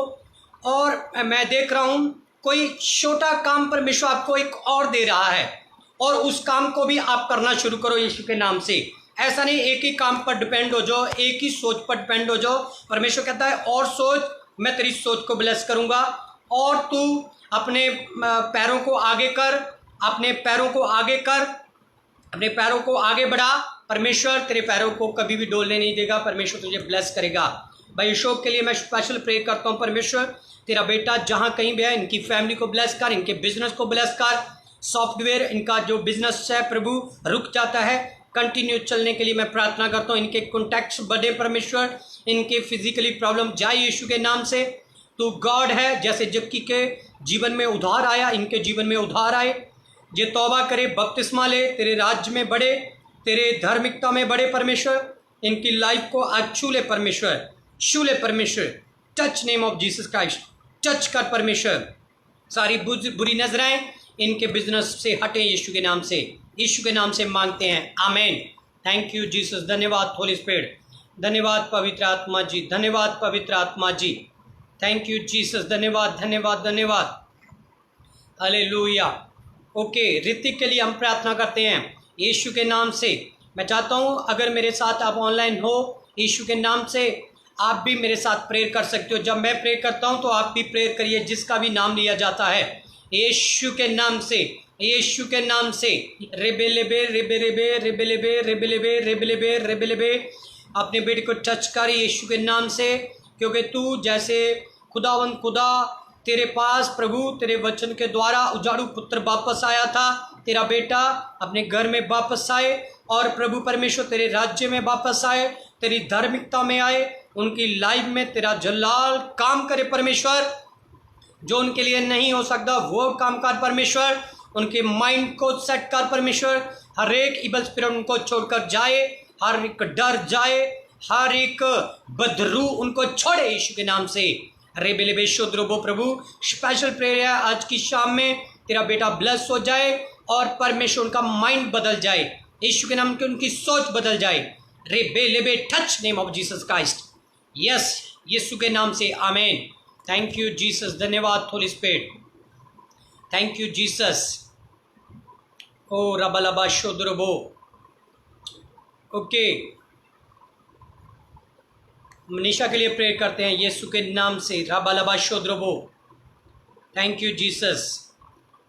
Speaker 1: और मैं देख रहा हूँ कोई छोटा काम परमेश्वर आपको एक और दे रहा है, और उस काम को भी आप करना शुरू करो यीशु के नाम से। ऐसा नहीं एक ही काम पर डिपेंड हो जाओ, एक ही सोच पर डिपेंड हो जाओ। परमेश्वर कहता है और सोच, मैं तेरी सोच को ब्लेस करूंगा। और तू अपने पैरों को आगे कर, अपने पैरों को आगे कर, अपने पैरों को आगे बढ़ा। परमेश्वर तेरे पैरों को कभी भी डोलने नहीं देगा। परमेश्वर तुझे ब्लेस करेगा। भाई अशोक के लिए मैं स्पेशल प्रे करता हूँ। परमेश्वर तेरा बेटा जहाँ कहीं भी है, इनकी फैमिली को ब्लेस कर, इनके बिजनेस को ब्लेस कर। सॉफ्टवेयर इनका जो बिजनेस है प्रभु रुक जाता है, कंटिन्यू चलने के लिए मैं प्रार्थना करता हूँ। इनके कॉन्टैक्ट्स बढ़े परमेश्वर, इनके फिजिकली प्रॉब्लम जाए यीशु के नाम से। तो गॉड है, जैसे जक्की के जीवन में उधार आया, इनके जीवन में उधार आए। ये तौबा करे, बपतिस्मा ले, तेरे राज्य में बढ़े, तेरे धार्मिकता में बढ़े परमेश्वर। इनकी लाइफ को आज छू ले परमेश्वर, छू ले परमेश्वर। Touch name of Jesus Christ, touch कर परमेश्वर। सारी बुरी नजरें इनके बिजनेस से हटे यीशु के नाम से। यीशु के नाम से मांगते हैं, आमीन। Thank you Jesus. धन्यवाद होली स्पिरिट। धन्यवाद पवित्र आत्मा जी, धन्यवाद पवित्र आत्मा जी। Thank you Jesus. धन्यवाद धन्यवाद धन्यवाद। हालेलुया। ओके, ऋतिक के लिए हम प्रार्थना करते हैं यीशु के नाम से। मैं चाहता हूँ अगर मेरे साथ आप ऑनलाइन हो यीशु के नाम से, आप भी मेरे साथ प्रेयर कर सकते हो। जब मैं प्रेयर करता हूँ तो आप भी प्रेयर करिए, जिसका भी नाम लिया जाता है यीशु के नाम से, यीशु के नाम से। रेबे लेबे रेबे रेबे रेबे लेबे रेबे लेबे रेबे लेबे रेबे लेबे। अपने बेटे को टच कर यीशु के नाम से, क्योंकि तू जैसे खुदावन खुदा तेरे पास प्रभु तेरे वचन के द्वारा उजाड़ू पुत्र वापस आया था, तेरा बेटा अपने घर में वापस आए और प्रभु परमेश्वर तेरे राज्य में वापस आए, तेरी धार्मिकता में आए। उनकी लाइफ में तेरा जलाल काम करे परमेश्वर। जो उनके लिए नहीं हो सकता वो काम कर परमेश्वर। उनके माइंड को सेट कर परमेश्वर। हर एक इबल स्पिरिट उनको छोड़कर जाए, हर एक डर जाए, हर एक बदरू उनको छोड़े यीशु के नाम से। अरे बेले बेशोद्रोबो प्रभु स्पेशल प्रेयर है आज की शाम में, तेरा बेटा ब्लेस हो जाए और परमेश्वर उनका माइंड बदल जाए, यीशु के नाम की उनकी सोच बदल जाए। रे बेले बे touch name of Jesus Christ. Yes, यीशु के नाम से आमीन। Thank you Jesus. धन्यवाद holy spirit. Thank you Jesus. ओ रबा लबा शोद्रोबो। ओके, मनीषा के लिए प्रेयर करते हैं यीशु के नाम से। रबा लबा शोद्रबो, थैंक यू जीसस।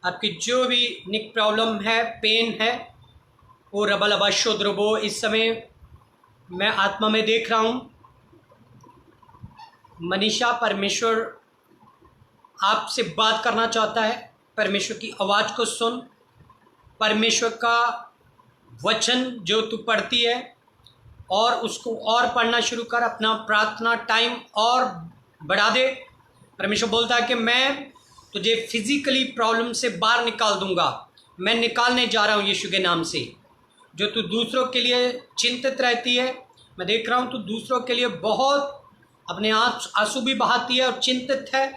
Speaker 1: आपकी जो भी निक प्रॉब्लम है, पेन है, वो रबा लबा शोद्रबो इस समय मैं आत्मा में देख रहा हूँ। मनीषा, परमेश्वर आपसे बात करना चाहता है। परमेश्वर की आवाज़ को सुन, परमेश्वर का वचन जो तू पढ़ती है और उसको और पढ़ना शुरू कर, अपना प्रार्थना टाइम और बढ़ा दे। परमेश्वर बोलता है कि मैं तुझे फिजिकली प्रॉब्लम से बाहर निकाल दूंगा। मैं निकालने जा रहा हूँ यीशु के नाम से। जो तू दूसरों के लिए चिंतित रहती है, मैं देख रहा हूँ तू दूसरों के लिए बहुत अपने आंसू भी बहाती है और चिंतित है,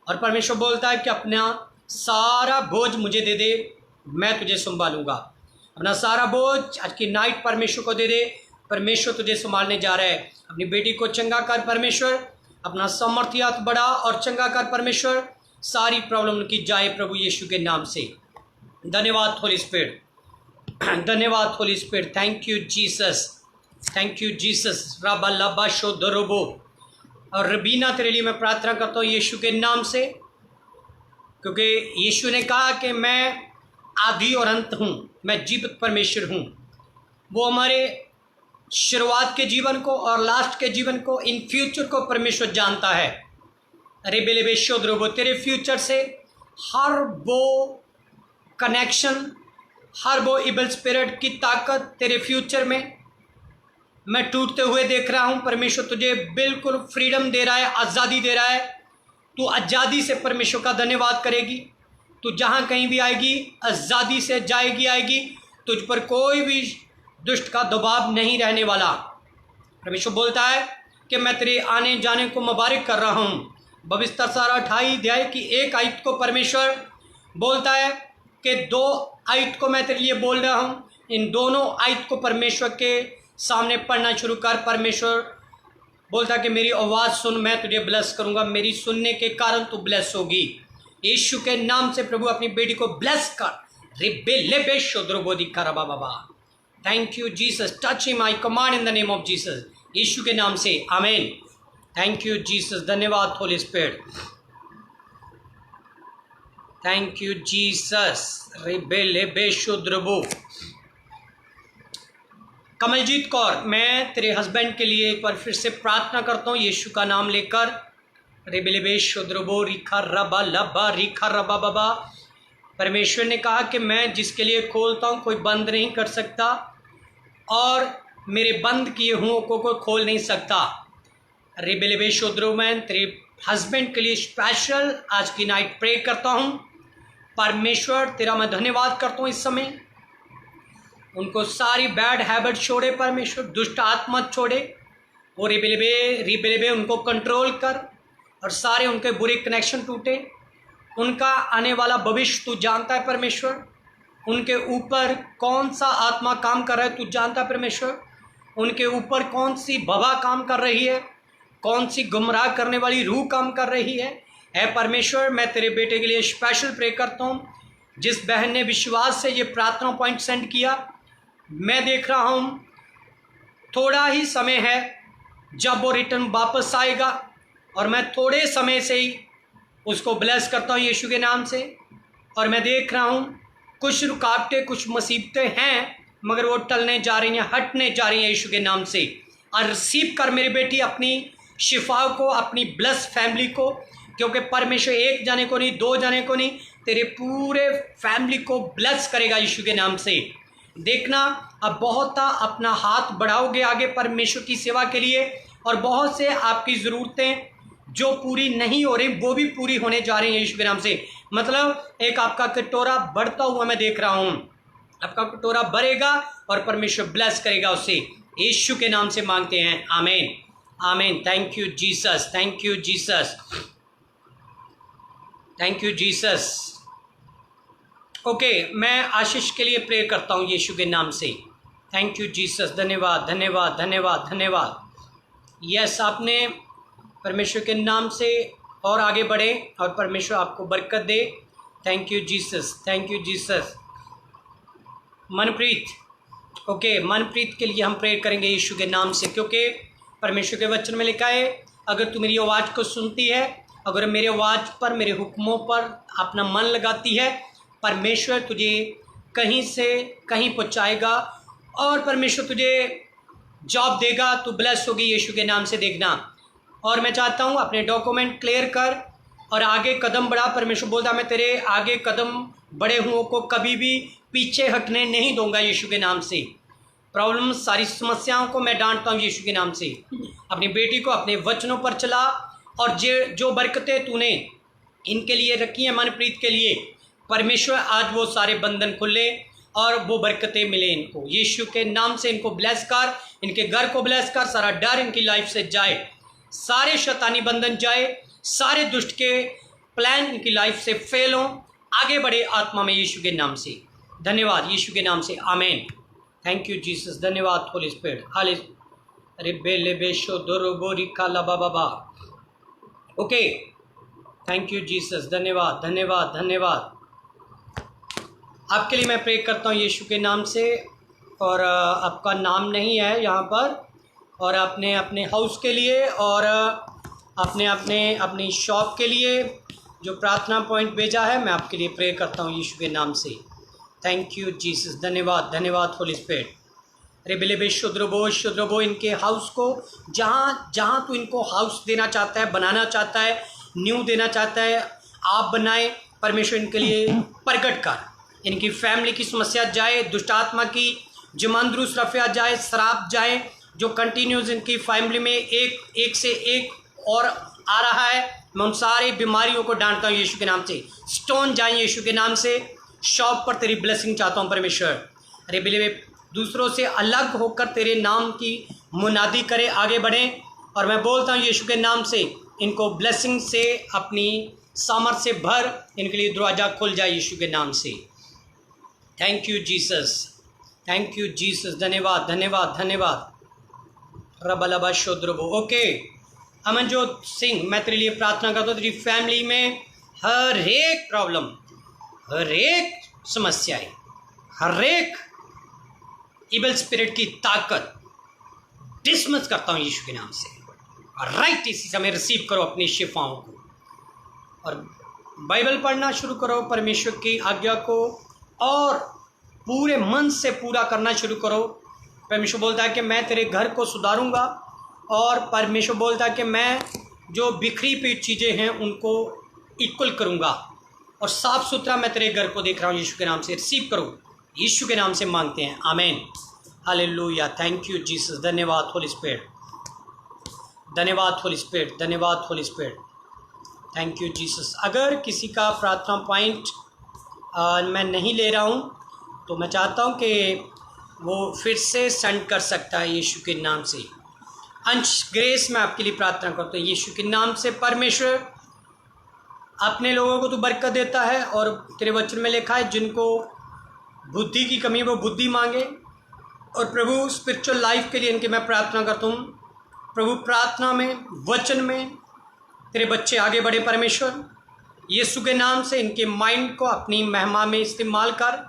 Speaker 1: और परमेश्वर बोलता है कि अपना सारा बोझ मुझे दे दे, मैं तुझे संभालूंगा। अपना सारा बोझ आज की नाइट परमेश्वर को दे दे, परमेश्वर तुझे संभालने जा रहा है। अपनी बेटी को चंगा कर परमेश्वर, अपना सामर्थ्य बढ़ा और चंगा कर परमेश्वर। सारी प्रॉब्लम की जाए प्रभु यीशु के नाम से। धन्यवाद होली स्पिरिट, धन्यवाद holy spirit. Thank you Jesus, thank you Jesus. रबा लबा शो दरोबो। और रबीना, तेरे लिए मैं प्रार्थना करता हूँ यीशु के नाम से, क्योंकि यीशु ने कहा कि मैं आदि और अंत हूँ, मैं जीवित परमेश्वर हूँ। वो हमारे शुरुआत के जीवन को और लास्ट के जीवन को, इन फ्यूचर को परमेश्वर जानता है। अरे बेले बेशोद्रोबो, तेरे फ्यूचर से हर वो कनेक्शन, हर वो इबल स्पिरिट की ताकत तेरे फ्यूचर में मैं टूटते हुए देख रहा हूँ। परमेश्वर तुझे बिल्कुल फ्रीडम दे रहा है, आज़ादी दे रहा है। तू आज़ादी से परमेश्वर का धन्यवाद करेगी। तू जहाँ कहीं भी आएगी आज़ादी से जाएगी, आएगी। तुझ पर कोई भी दुष्ट का दबाव नहीं रहने वाला। परमेश्वर बोलता है कि मैं तेरे आने जाने को मुबारक कर रहा हूँ। बविस्तर सारा 28 अध्याय की 1 आयत को परमेश्वर बोलता है कि 2 आयत को मैं तेरे लिए बोल रहा हूँ। इन दोनों आयत को परमेश्वर के सामने पढ़ना शुरू कर। परमेश्वर बोलता है कि मेरी आवाज़ सुन, मैं तुझे ब्लेस करूँगा। मेरी सुनने के कारण तू ब्लेस होगी। यीशु के नाम से प्रभु अपनी बेटी को ब्लेस कर। रिबे लेबे शोद्रोबोदी करबा बाबा। Thank you Jesus, touch him, I command in the name of Jesus. यीशु के नाम से आमीन। थैंक यू जीसस, धन्यवाद holy spirit, thank you Jesus. रिबे लेबे शोद्रोबो। कमलजीत कौर, मैं तेरे हस्बैंड के लिए एक बार फिर से प्रार्थना करता हूँ यीशु का नाम लेकर। रेबेलेबे शोद्रोबो रिखा रबा लबा रिखा रबा बाबा। परमेश्वर ने कहा कि मैं जिसके लिए खोलता हूँ कोई बंद नहीं कर सकता, और मेरे बंद किए हुओं को कोई खोल नहीं सकता। रेबेलेबे शोद्रो, मैं तेरे हस्बैंड के लिए स्पेशल आज की नाइट प्रे करता हूँ। परमेश्वर तेरा मैं धन्यवाद करता हूँ इस समय। उनको सारी बैड हैबिट छोड़े परमेश्वर, दुष्ट आत्मा छोड़े, वो रिबेलेबे उनको कंट्रोल कर, और सारे उनके बुरे कनेक्शन टूटे। उनका आने वाला भविष्य तू जानता है परमेश्वर। उनके ऊपर कौन सा आत्मा काम कर रहा है तू जानता है परमेश्वर। उनके ऊपर कौन सी बवा काम कर रही है, कौन सी गुमराह करने वाली रूह काम कर रही है। ऐ परमेश्वर, मैं तेरे बेटे के लिए स्पेशल प्रे करता हूँ। जिस बहन ने विश्वास से ये प्रार्थना पॉइंट सेंड किया, मैं देख रहा हूँ थोड़ा ही समय है जब वो रिटर्न वापस आएगा, और मैं थोड़े समय से ही उसको ब्लेस करता हूँ यीशु के नाम से। और मैं देख रहा हूँ कुछ रुकावटें, कुछ मुसीबतें हैं, मगर वो टलने जा रही हैं, हटने जा रही हैं यीशु के नाम से। और रिसीव कर मेरी बेटी अपनी शिफा को, अपनी ब्लेस फैमिली को, क्योंकि परमेश्वर एक जाने को नहीं, 2 जाने को नहीं, तेरे पूरे फैमिली को ब्लेस करेगा यीशु के नाम से। देखना, अब बहुत अपना हाथ बढ़ाओगे आगे परमेश्वर की सेवा के लिए, और बहुत से आपकी ज़रूरतें जो पूरी नहीं हो रही वो भी पूरी होने जा रही हैं यीशु के नाम से। मतलब एक आपका कटोरा बढ़ता हुआ मैं देख रहा हूँ। आपका कटोरा बढ़ेगा और परमेश्वर ब्लेस करेगा उसे। यीशु के नाम से मांगते हैं, आमीन आमीन। Thank you Jesus, thank you Jesus, thank you Jesus. Okay, मैं आशीष के लिए प्रे करता हूँ यीशु के नाम से। थैंक यू जीसस, धन्यवाद धन्यवाद धन्यवाद धन्यवाद। यस, आपने परमेश्वर के नाम से और आगे बढ़े और परमेश्वर आपको बरकत दे। Thank you Jesus, thank you Jesus. Manpreet, okay, Manpreet के लिए हम प्रे करेंगे यीशु के नाम से, क्योंकि परमेश्वर के वचन में लिखा है, अगर तू मेरी आवाज़ को सुनती है, अगर मेरे आवाज़ पर, मेरे हुक्मों पर अपना मन लगाती है, परमेश्वर तुझे कहीं से कहीं पहुंचाएगा और परमेश्वर तुझे जॉब देगा, तू ब्लेस होगी यीशु के नाम से। देखना, और मैं चाहता हूँ अपने डॉक्यूमेंट क्लियर कर और आगे कदम बढ़ा। परमेश्वर बोलता मैं तेरे आगे कदम बढ़े हुओं को कभी भी पीछे हटने नहीं दूंगा यीशु के नाम से। प्रॉब्लम, सारी समस्याओं को मैं डांटता हूँ यीशु के नाम से। अपनी बेटी को अपने वचनों पर चला और जो बरकतें तूने इनके लिए रखी हैं, मनप्रीत के लिए, परमेश्वर आज वो सारे बंधन खुले और वो बरकतें मिले इनको यीशु के नाम से। इनको ब्लेस कर, इनके घर को ब्लेस कर, सारा डर इनकी लाइफ से जाए, सारे शैतानी बंधन जाए, सारे दुष्ट के प्लान इनकी लाइफ से फेल हों, आगे बढ़े आत्मा में यीशु के नाम से। धन्यवाद यीशु के नाम से, आमीन। थैंक यू जीसस, धन्यवाद होली स्पिरिट। हाले रिबे लेबेशो दोरोबो रिकाला बाबा। ओके, थैंक यू जीसस, धन्यवाद धन्यवाद धन्यवाद। आपके लिए मैं प्रे करता हूँ यीशु के नाम से, और आपका नाम नहीं है यहाँ पर, और अपने अपने हाउस के लिए और अपने अपने अपनी शॉप के लिए जो प्रार्थना पॉइंट भेजा है, मैं आपके लिए प्रे करता हूँ यीशु के नाम से। थैंक यू जीसस, धन्यवाद धन्यवाद होली स्पिरिट। रेबेलेबे शुद्रबो इनके हाउस को, जहाँ जहाँ तू इनको हाउस देना चाहता है, बनाना चाहता है, न्यू देना चाहता है, आप बनाए। परमेश्वर इनके लिए प्रकट कर, इनकी फैमिली की समस्या जाए, दुष्ट आत्मा की जमांद्रुस रफिया जाए, शराब जाए, जो कंटिन्यूस इनकी फैमिली में एक से एक और आ रहा है, मैं उन सारी बीमारियों को डांटता हूँ यीशु के नाम से। स्टोन जाए यीशु के नाम से। शॉप पर तेरी ब्लेसिंग चाहता हूँ परमेश्वर। अरे बिले दूसरों से अलग होकर तेरे नाम की मुनादी करे, आगे बढ़ें। और मैं बोलता हूँ यीशु के नाम से, इनको ब्लेसिंग से अपनी सामर्थ से भर, इनके लिए दरवाज़ा खुल जाए यीशु के नाम से। Thank you Jesus, thank you Jesus, धन्यवाद धन्यवाद धन्यवाद। रबलबा शोद्रबो। ओके, अमनजोत सिंह, मैं तेरे लिए प्रार्थना करता हूँ, तेरी फैमिली में हर एक प्रॉब्लम, हर एक समस्याएं, हर एक इविल स्पिरिट की ताकत डिसमिस करता हूँ यीशु के नाम से। और राइट इसी समय रिसीव करो अपनी शिफाओं को, और बाइबल पढ़ना शुरू करो, परमेश्वर की आज्ञा को और पूरे मन से पूरा करना शुरू करो। परमेश्वर बोलता है कि मैं तेरे घर को सुधारूंगा, और परमेश्वर बोलता है कि मैं जो बिखरी हुई चीज़ें हैं उनको इक्वल करूंगा, और साफ सुथरा मैं तेरे घर को देख रहा हूँ यीशु के नाम से। रिसीव करो, यीशु के नाम से मांगते हैं, आमीन, हालेलुया। थैंक यू जीसस, धन्यवाद होली स्पिरिट, धन्यवाद होली स्पिरिट, धन्यवाद holy spirit. Thank you Jesus. अगर किसी का प्रार्थना पॉइंट मैं नहीं ले रहा हूँ, तो मैं चाहता हूँ कि वो फिर से सेंड कर सकता है यीशु के नाम से। अंश ग्रेस, मैं आपके लिए प्रार्थना करता हूँ यीशु के नाम से। परमेश्वर, अपने लोगों को तो बरकत देता है, और तेरे वचन में लिखा है जिनको बुद्धि की कमी वो बुद्धि मांगे। और प्रभु, स्पिरिचुअल लाइफ के लिए इनकी मैं प्रार्थना करता हूँ। प्रभु, प्रार्थना में, वचन में तेरे बच्चे आगे बढ़े। परमेश्वर, यीशु के नाम से इनके माइंड को अपनी महिमा में इस्तेमाल कर।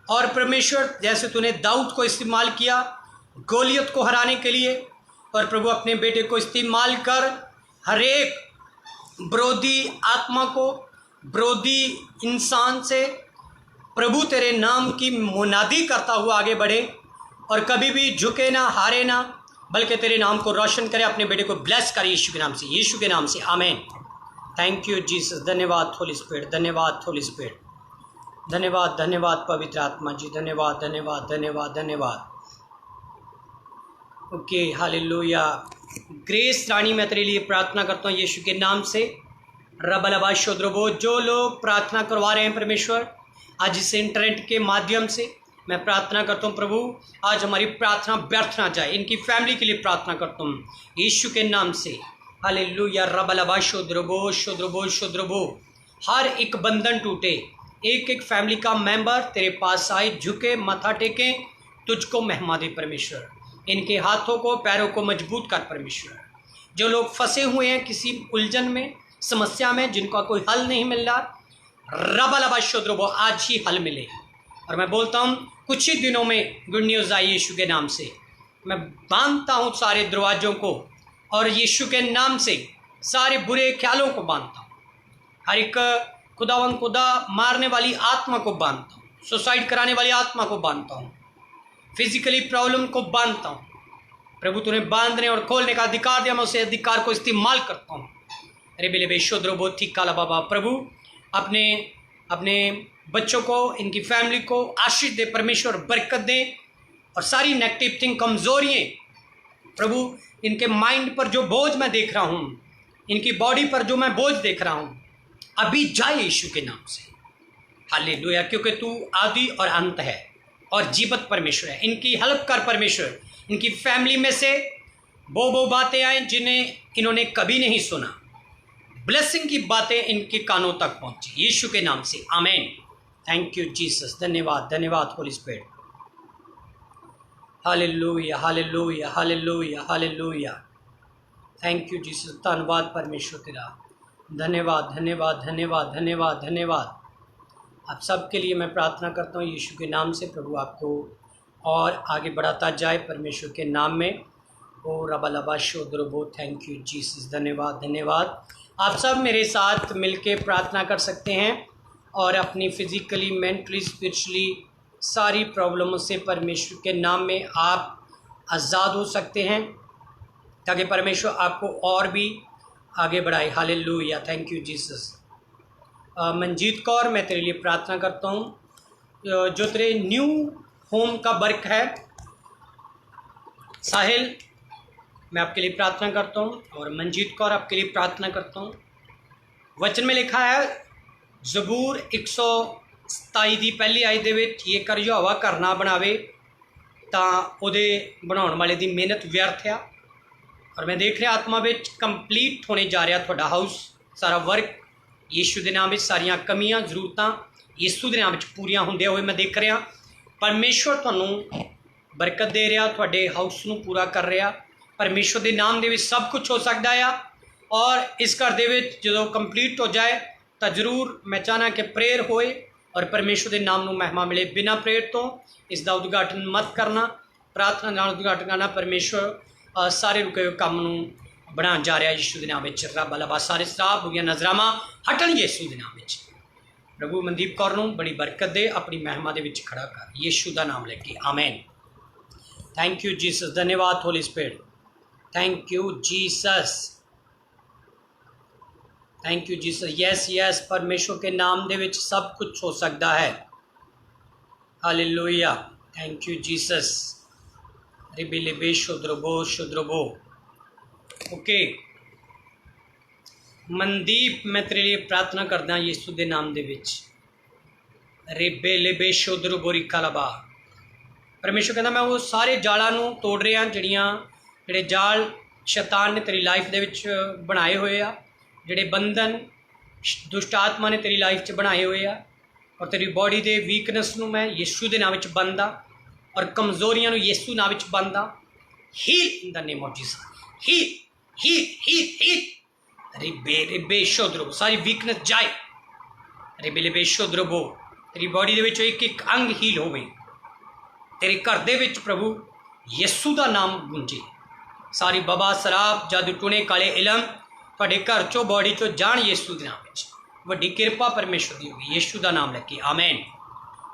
Speaker 1: और परमेश्वर, जैसे तूने दाऊद को इस्तेमाल किया गोलियत को हराने के लिए, और प्रभु अपने बेटे को इस्तेमाल कर हर एक विरोधी आत्मा को, विरोधी इंसान से प्रभु तेरे नाम की मुनादी करता हुआ आगे बढ़े, और कभी भी झुके ना, हारे ना, बल्कि तेरे नाम को रोशन करे। अपने बेटे को ब्लेस करे यीशु के नाम से, यीशु के नाम से, आमीन। थैंक यू जीसस, धन्यवाद होली स्पिरिट, धन्यवाद होली स्पिरिट, धन्यवाद धन्यवाद पवित्र आत्मा जी, धन्यवाद धन्यवाद धन्यवाद धन्यवाद। Okay, hallelujah. ग्रेस रानी, मैं तेरे लिए प्रार्थना करता हूँ यीशु के नाम से। रबलबा शोद्रबो, जो लोग प्रार्थना करवा रहे हैं परमेश्वर आज इस इंटरनेट के माध्यम से, मैं प्रार्थना करता हूँ प्रभु, आज हमारी प्रार्थना व्यर्थ ना जाए। इनकी फैमिली के लिए प्रार्थना करता हूँ यीशु के नाम से, हालेलुया। रबलबा शोद्रबो शोद्रबो शोद्रबो, हर एक बंधन टूटे, एक एक फैमिली का मेंबर तेरे पास आए, झुके, माथा टेके, तुझको महिमा दे परमेश्वर। इनके हाथों को, पैरों को मजबूत कर परमेश्वर। जो लोग फंसे हुए हैं किसी उलझन में, समस्या में, जिनका कोई हल नहीं मिल रहा, रबलबा शोद्रबो, आज ही हल मिले, और मैं बोलता हूँ कुछ ही दिनों में गुड न्यूज़ आई यीशु के नाम से। मैं बांधता हूँ सारे दरवाज़ों को और यीशु के नाम से सारे बुरे ख्यालों को बांधता हूँ। हर एक खुदा मारने वाली आत्मा को बांधता हूँ, सुसाइड कराने वाली आत्मा को बांधता हूँ, फिजिकली प्रॉब्लम को बांधता हूँ। प्रभु तूने बांधने और खोलने का अधिकार दिया, मैं उसे अधिकार को इस्तेमाल करता हूँ। अरे बेले बेशोद्रो बहुत ठीक काला बाबा, प्रभु अपने बच्चों को, इनकी फैमिली को आशीष दे परमेश्वर, बरकत दे। और सारी नेगेटिव थिंग, कमजोरियाँ प्रभु, इनके माइंड पर जो बोझ मैं देख रहा हूँ, इनकी बॉडी पर जो मैं बोझ देख रहा हूँ, अभी जाए यीशु के नाम से। हालेलुया, क्योंकि तू आदि और अंत है और जीवत परमेश्वर है। इनकी हेल्प कर परमेश्वर, इनकी फैमिली में से वो बातें आए जिन्हें इन्होंने कभी नहीं सुना, ब्लेसिंग की बातें इनके कानों तक पहुंची यीशु के नाम से, आमीन। थैंक यू जीसस, धन्यवाद धन्यवाद holy spirit. Hallelujah hallelujah hallelujah hallelujah, thank you Jesus, धन्यवाद परमेश्वर तेरा, धन्यवाद धन्यवाद धन्यवाद धन्यवाद धन्यवाद। आप सबके लिए मैं प्रार्थना करता हूँ यीशु के नाम से, प्रभु आपको और आगे बढ़ाता जाए परमेश्वर के नाम में। ओ रबा लबा शोद्रबो, थैंक यू जीसस, धन्यवाद धन्यवाद। आप सब मेरे साथ मिलके प्रार्थना कर सकते हैं और अपनी फिजिकली, मेंटली, स्पिरिचुअली सारी प्रॉब्लमों से परमेश्वर के नाम में आप आज़ाद हो सकते हैं, ताकि परमेश्वर आपको और भी आगे बढ़ाए। Hallelujah, thank you Jesus. Manjeet Kaur, मैं तेरे लिए प्रार्थना करता हूँ, जो तेरे न्यू होम का वर्क है। साहिल, मैं आपके लिए प्रार्थना करता हूँ, और मंजीत कौर आपके लिए प्रार्थना करता हूँ। वचन में लिखा है ज़बूर 127 की पहली आयत दे विच, ये कर यहोवा घर ना बनावे तां उहदे बनाउण वाले दी मेहनत व्यर्थ आ। और मैं देख रहा आत्मा विच कंप्लीट होने जा रहा तुहाडा हाउस, सारा वर्क यीशु के नाम में, सारियां कमियां जरूरतां यीशु के नाम में पूरियां होंदे हुए मैं देख रहा। परमेश्वर तुहानूं बरकत दे रहा, तुहाडे हाउस नूं पूरा कर रहा। परमेश्वर के नाम दे विच सब कुछ हो सकता है। और इस घर दे विच जदों कंप्लीट हो जाए तो जरूर मैं चाहना कि प्रेयर होए और परमेश्वर के नाम नूं महिमा मिले। बिना प्रेयर तो इसका उद्घाटन मत करना, प्रार्थना नाल उद्घाटन करना। परमेश्वर सारे रुके हुए काम नूं बना जा रहा यीशु के नाम में। रब लबा सारे शराब हो गया नजरामा हटन यीशु के नाम में। प्रभु मनदीप कौर नूं बड़ी बरकत दे, अपनी महिमा दे विच खड़ा कर यीशु का नाम लेके, आमीन। थैंक यू जीसस, धन्यवाद holy spirit, thank you Jesus, thank you Jesus. Yes yes, परमेश्वर के नाम दे विच सब कुछ हो सकता है। Hallelujah, thank you Jesus. रिबी लिबे शुद्रबो शुद्रबो। ओके मनदीप, मैं तेरे लिए प्रार्थना करदा यीशु के नाम दे विच। रिबे लिबे शुद्रबो रिकालबा। परमेश्वर कहता मैं वो सारे जालों नूं तोड़ रहा, जिहड़े जाल शैतान ने तेरी लाइफ दे विच बनाए हुए आ, जिहड़े बंधन दुष्ट आत्मा ने तेरी लाइफ च बनाए हुए आ, और तेरी बॉडी दे वीकनेस नूं मैं यीशु के नाम विच बंदा, और कमजोरियां नूं यीशु नाम विच बंदा। Heal in the name of Jesus, heal heal heal heal. रिबे रिबे शोद्रो, सारी वीकनेस जाए। रिबे रिबे शोद्रोबो, तेरी बॉडी दे विच एक एक अंग हील होवे। तेरे घर दे विच प्रभु यीशु का नाम गूंजे। सारी बबा शराब जादू टूने काले इलम तुहाडे घर चो बॉडी चो जान यीशु के नाम विच। वड्डी किरपा परमेश्वर दी होगी यीशु का नाम लेके, आमीन।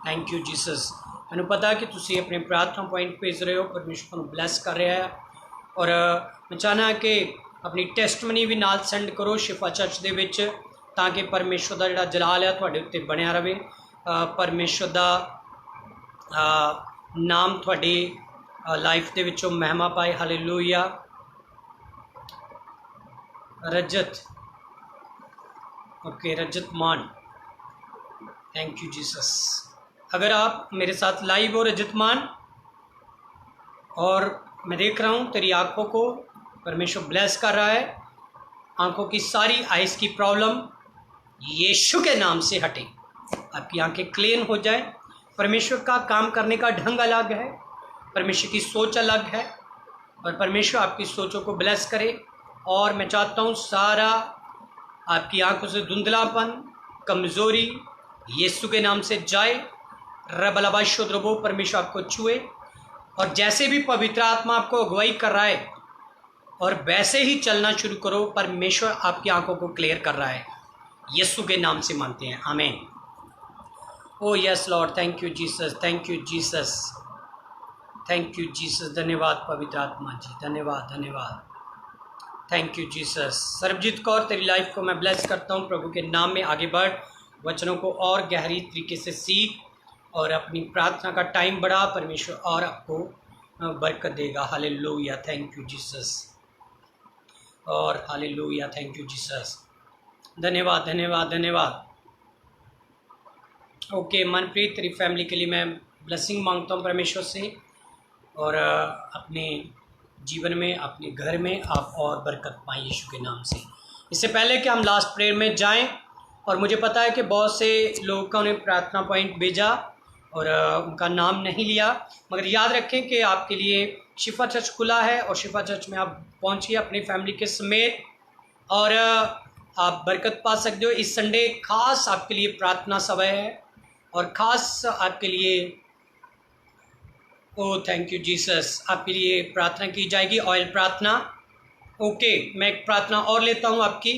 Speaker 1: Thank you Jesus. मैनूं पता कि तुसीं अपने प्रार्थना पॉइंट भेज रहे हो, परमेश्वर तुहानूं ब्लैस कर रहा है। और मैं चाहना कि अपनी टेस्टमनी भी नाल सेंड करो शिफा चर्च दे विच, ताकि परमेश्वर का जिहड़ा जलाल है तुहाडे उत्ते बनिया रहे। परमेश्वर का नाम थोड़ी लाइफ दे विचों महिमा पाए। हालेलुया। रजत, ओके रजत मान, थैंक यू जीसस। अगर आप मेरे साथ लाइव हो रजत मान, और मैं देख रहा हूँ तेरी आंखों को परमेश्वर ब्लेस कर रहा है, आंखों की सारी आइज़ की प्रॉब्लम यीशु के नाम से हटे, आपकी आंखें क्लीन हो जाए। परमेश्वर का काम करने का ढंग अलग है, परमेश्वर की सोच अलग है, और परमेश्वर आपकी सोचों को ब्लेस करे। और मैं चाहता हूँ सारा आपकी आंखों से धुंधलापन, कमज़ोरी यीशु के नाम से जाए। रबलबा शुद्रबो, परमेश्वर आपको छुए और जैसे भी पवित्र आत्मा आपको अगुवाई कर रहा है और वैसे ही चलना शुरू करो। परमेश्वर आपकी आंखों को क्लियर कर रहा है। यीशु के नाम से मानते हैं, आमीन। ओ yes Lord, thank you Jesus, thank you Jesus, thank you Jesus. धन्यवाद पवित्र आत्मा जी, धन्यवाद धन्यवाद, thank you Jesus. Sarabjit Kaur, तेरी लाइफ को मैं ब्लेस करता हूँ। प्रभु के नाम में आगे बढ़, वचनों को और गहरी तरीके से सीख और अपनी प्रार्थना का टाइम बढ़ा। परमेश्वर और आपको बरकत देगा। हालेलुया, थैंक यू जीसस, और हालेलुया, थैंक यू जीसस। धन्यवाद धन्यवाद धन्यवाद। ओके मनप्रीत, तेरी फैमिली के लिए मैं ब्लेसिंग मांगता हूँ परमेश्वर से, और अपने जीवन में, अपने घर में आप और बरकत पाएं यीशु के नाम से। इससे पहले कि हम लास्ट प्रेयर में जाएं, और मुझे पता है कि बहुत से लोगों ने प्रार्थना पॉइंट भेजा और उनका नाम नहीं लिया, मगर याद रखें कि आपके लिए शिफा चर्च खुला है और शिफा चर्च में आप पहुंचिए अपनी फैमिली के समेत और आप बरकत पा सकते हो। इस संडे खास आपके लिए प्रार्थना सभा है और ख़ास आपके लिए, ओ थैंक यू जीसस, आपके लिए प्रार्थना की जाएगी, ऑयल प्रार्थना। ओके, मैं एक प्रार्थना और लेता हूँ आपकी।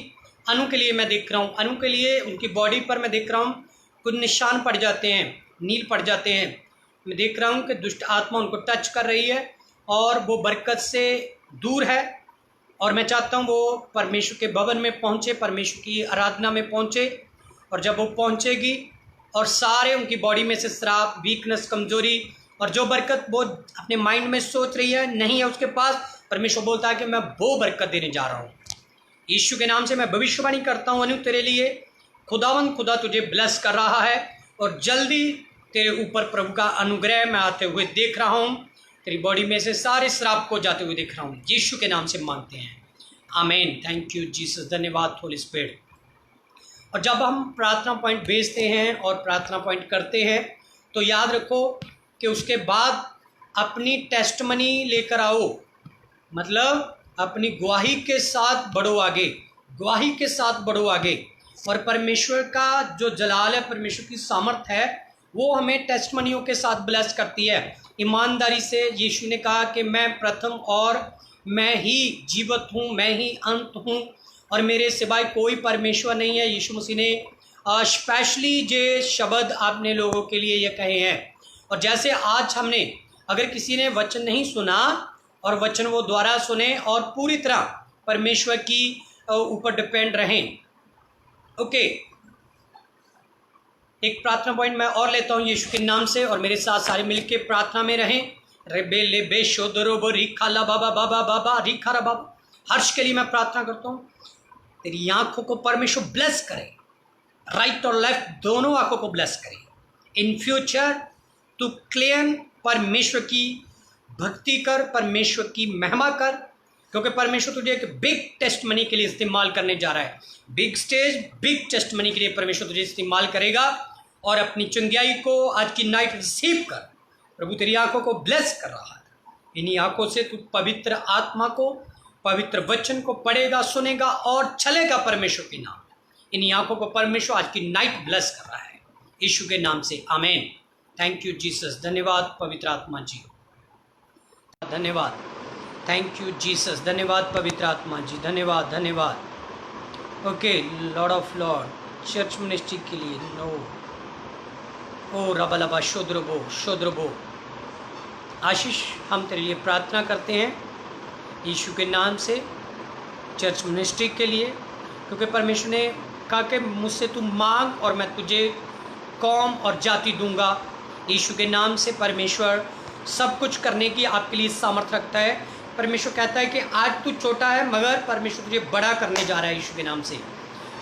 Speaker 1: अनु के लिए मैं देख रहा हूँ, अनु के लिए उनकी बॉडी पर मैं देख रहा हूँ कुछ निशान पड़ जाते हैं, नील पड़ जाते हैं। मैं देख रहा हूँ कि दुष्ट आत्मा उनको टच कर रही है और वो बरकत से दूर है, और मैं चाहता हूँ वो परमेश्वर के भवन में पहुँचे, परमेश्वर की आराधना में पहुँचे, और जब वो पहुँचेगी और सारे उनकी बॉडी में से श्राप, वीकनेस, कमजोरी और जो बरकत वो अपने माइंड में सोच रही है नहीं है उसके पास, परमेश्वर बोलता है कि मैं वो बरकत देने जा रहा हूँ। यीशु के नाम से मैं भविष्यवाणी करता हूँ अनु तेरे लिए, खुदा तुझे ब्लेस कर रहा है और जल्दी तेरे ऊपर प्रभु का अनुग्रह मैं आते हुए देख रहा हूँ। तेरी बॉडी में से सारे श्राप को जाते हुए देख रहा हूँ। यीशु के नाम से मांगते हैं, आमीन। थैंक यू जीसस, धन्यवाद होली स्पिरिट। और जब हम प्रार्थना पॉइंट भेजते हैं और प्रार्थना पॉइंट करते हैं तो याद रखो कि उसके बाद अपनी टेस्टमनी लेकर आओ, मतलब अपनी गवाही के साथ बढ़ो आगे, गवाही के साथ बढ़ो आगे। और परमेश्वर का जो जलाल है, परमेश्वर की सामर्थ है, वो हमें टेस्टमनियों के साथ ब्लेस करती है। ईमानदारी से यीशु ने कहा कि मैं प्रथम और मैं ही जीवित हूँ, मैं ही अंत हूँ और मेरे सिवाय कोई परमेश्वर नहीं है। यीशु मसीह ने स्पेशली ये शब्द आपने लोगों के लिए ये कहे हैं। और जैसे आज हमने, अगर किसी ने वचन नहीं सुना और वचन वो द्वारा सुने और पूरी तरह परमेश्वर की ऊपर डिपेंड रहें। ओके, एक प्रार्थना पॉइंट मैं और लेता हूँ यीशु के नाम से, और मेरे साथ सारे मिलके प्रार्थना में रहें। रेबे लेबे शोदरो रिखा ला बाबा बाबा बाबा रिखा रा बाबा। हर्ष के लिए मैं प्रार्थना करता हूँ, तेरी आंखों को परमेश्वर ब्लेस करे, राइट और लेफ्ट दोनों आंखों को ब्लेस करे। इन फ्यूचर तू क्लियर परमेश्वर की भक्ति कर, परमेश्वर की महिमा कर, क्योंकि परमेश्वर तुझे एक बिग टेस्टमनी के लिए इस्तेमाल करने जा रहा है। बिग स्टेज, बिग टेस्टमनी के लिए परमेश्वर तुझे इस्तेमाल करेगा। और अपनी चंगियाई को आज की नाइट रिसीव कर। प्रभु तेरी आंखों को ब्लेस कर रहा है, इन्हीं आंखों से तू पवित्र आत्मा को, पवित्र वचन को पढ़ेगा, सुनेगा और चलेगा परमेश्वर के नाम। इन्हीं आंखों को परमेश्वर आज की नाइट ब्लेस कर रहा है यीशु के नाम से, आमीन। थैंक यू जीसस, धन्यवाद पवित्र आत्मा जी, धन्यवाद। थैंक यू जीसस, धन्यवाद पवित्र आत्मा जी, धन्यवाद धन्यवाद। Okay, Lord of Lord church ministry के लिए नो ओ रबलबा शोद्रबो आशीष, हम तेरे लिए प्रार्थना करते हैं यीशु के नाम से चर्च मिनिस्ट्री के लिए, क्योंकि परमेश्वर ने कहा कि मुझसे तू मांग और मैं तुझे कौम और जाति दूंगा। यीशु के नाम से परमेश्वर सब कुछ करने की आपके लिए सामर्थ रखता है। परमेश्वर कहता है कि आज तू छोटा है मगर परमेश्वर तुझे बड़ा करने जा रहा है यीशु के नाम से।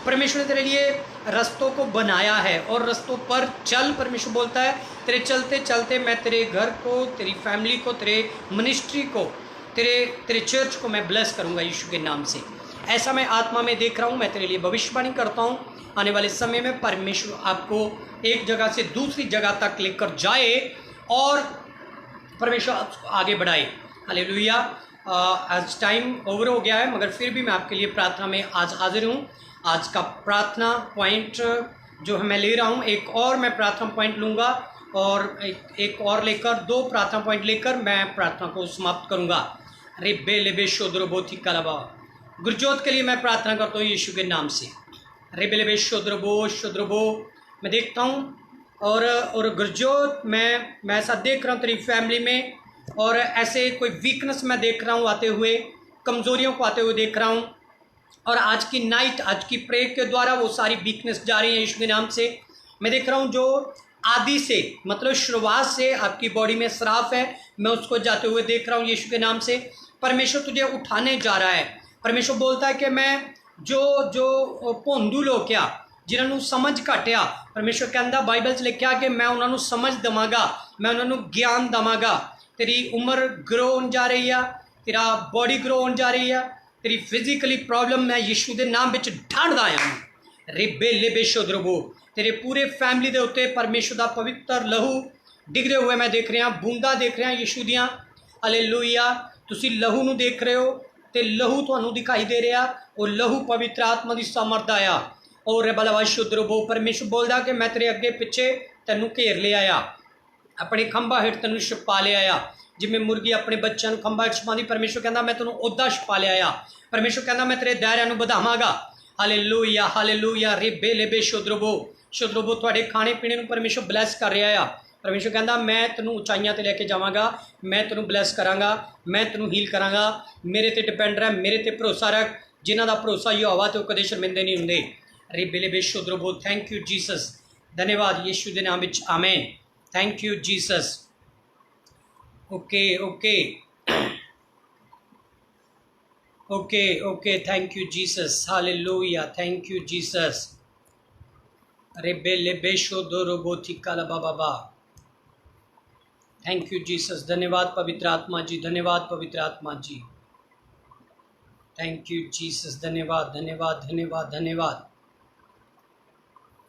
Speaker 1: परमेश्वर ने तेरे लिए रास्तों को बनाया है और रास्तों पर चल। परमेश्वर बोलता है तेरे चलते चलते मैं तेरे घर को, तेरी फैमिली को, तेरे मिनिस्ट्री को, तेरे चर्च को मैं ब्लेस करूंगा यीशु के नाम से। ऐसा मैं आत्मा में देख रहा हूँ। मैं तेरे लिए भविष्यवाणी करता हूँ, आने वाले समय में परमेश्वर आपको एक जगह से दूसरी जगह तक लेकर जाए और परमेश्वर आपको आगे बढ़ाए। हालेलुया। आज टाइम ओवर हो गया है, मगर फिर भी मैं आपके लिए प्रार्थना में आज हाजिर हूँ। आज का प्रार्थना पॉइंट जो है मैं ले रहा हूँ, एक और मैं प्रार्थना पॉइंट लूँगा और एक और लेकर 2 प्रार्थना पॉइंट लेकर मैं प्रार्थना को समाप्त करूंगा। रिब्बे लेबे शोद्रो बोथी कलाबा। गुरजोत के लिए मैं प्रार्थना करता हूँ यीशु के नाम से। रिब्बे लेबे शोद्रो बो मैं देखता हूँ और गुरजोत मैं ऐसा देख रहा हूँ तेरी फैमिली में, और ऐसे कोई वीकनेस मैं देख रहा हूँ आते हुए, कमज़ोरियों को आते हुए देख रहा हूँ, और आज की नाइट, आज की प्रेयर के द्वारा वो सारी वीकनेस जा रही है यीशु के नाम से। मैं देख रहा हूँ जो आदि से मतलब शुरुआत से आपकी बॉडी में श्राप है, मैं उसको जाते हुए देख रहा हूँ यीशु के नाम से। परमेश्वर तुझे उठाने जा रहा है। परमेश्वर बोलता है कि मैं जो भोंदू लोग क्या जिन्होंने समझ घटिया, परमेश्वर कहता बाइबल 'ਚ लिखा कि मैं उन्होंने समझ देवांगा, मैं उन्होंने ज्ञान देवांगा। तेरी उम्र ग्रो होने जा रही है, तेरा बॉडी ग्रो होने जा रही है, तेरी फिजिकली प्रॉब्लम मैं यीशु के नाम विच ढांढदा आया हूँ। रिब्बे लेबे शोद्रबो तेरे पूरे फैमिली के उत्ते परमेश्वर का पवित्र लहू डिगदे हुए मैं देख रहा, बूंदा देख रहा यीशु दियाँ। हालेलुया। तुसी लहू नूं देख रहे हो तो लहू तुहानूं दिखाई दे रहा, और लहू पवित्र आत्मा की सामर्थ आया। और बलवा शुद्रबो परमेश्वर बोलदा कि मैं तेरे अगे पिछे तेनू घेर ले आया, अपने खंभा हेठ तेनू छुपा ले आया, जिमें मुर्गी अपने बच्चों खंभा हेठ छुपाती। परमेश्वर कहता मैं तेनू उदा छुपा ले आया। परमेश्वर कहता मैं तेरे दायरिਆਂ ਨੂੰ ਵਧਾਵਾਂਗਾ। Hallelujah hallelujah. रिब्बे लेबे शोद्रबो शोद्रबो तुहाडे खाने पीने ਨੂੰ परमेश्वर ब्लैस कर रहा आ। परमेश्वर कहता मैं तेनू उचाइयां ते लैके जावांगा, मैं तेनू ब्लैस करांगा, मैं तेनू हील करांगा। मेरे ते डिपेंड रह, मेरे ते भरोसा रख। जिन्हां दा भरोसा यहोवा ते कदे शर्मिंदे नहीं हुंदे। रिब्बे लेबे शोद्रबो। Thank you Jesus. धन्यवाद यीशु के नाम विच, आमेन। Thank you Jesus. Okay okay okay okay. Thank you Jesus. Hallelujah. Thank you Jesus. रिब्बे लेबे शोद्रबो थिकाला बाबा। Thank you Jesus. धन्यवाद पवित्र आत्मा जी, धन्यवाद पवित्र आत्मा जी। Thank you Jesus. धन्यवाद धन्यवाद धन्यवाद धन्यवाद।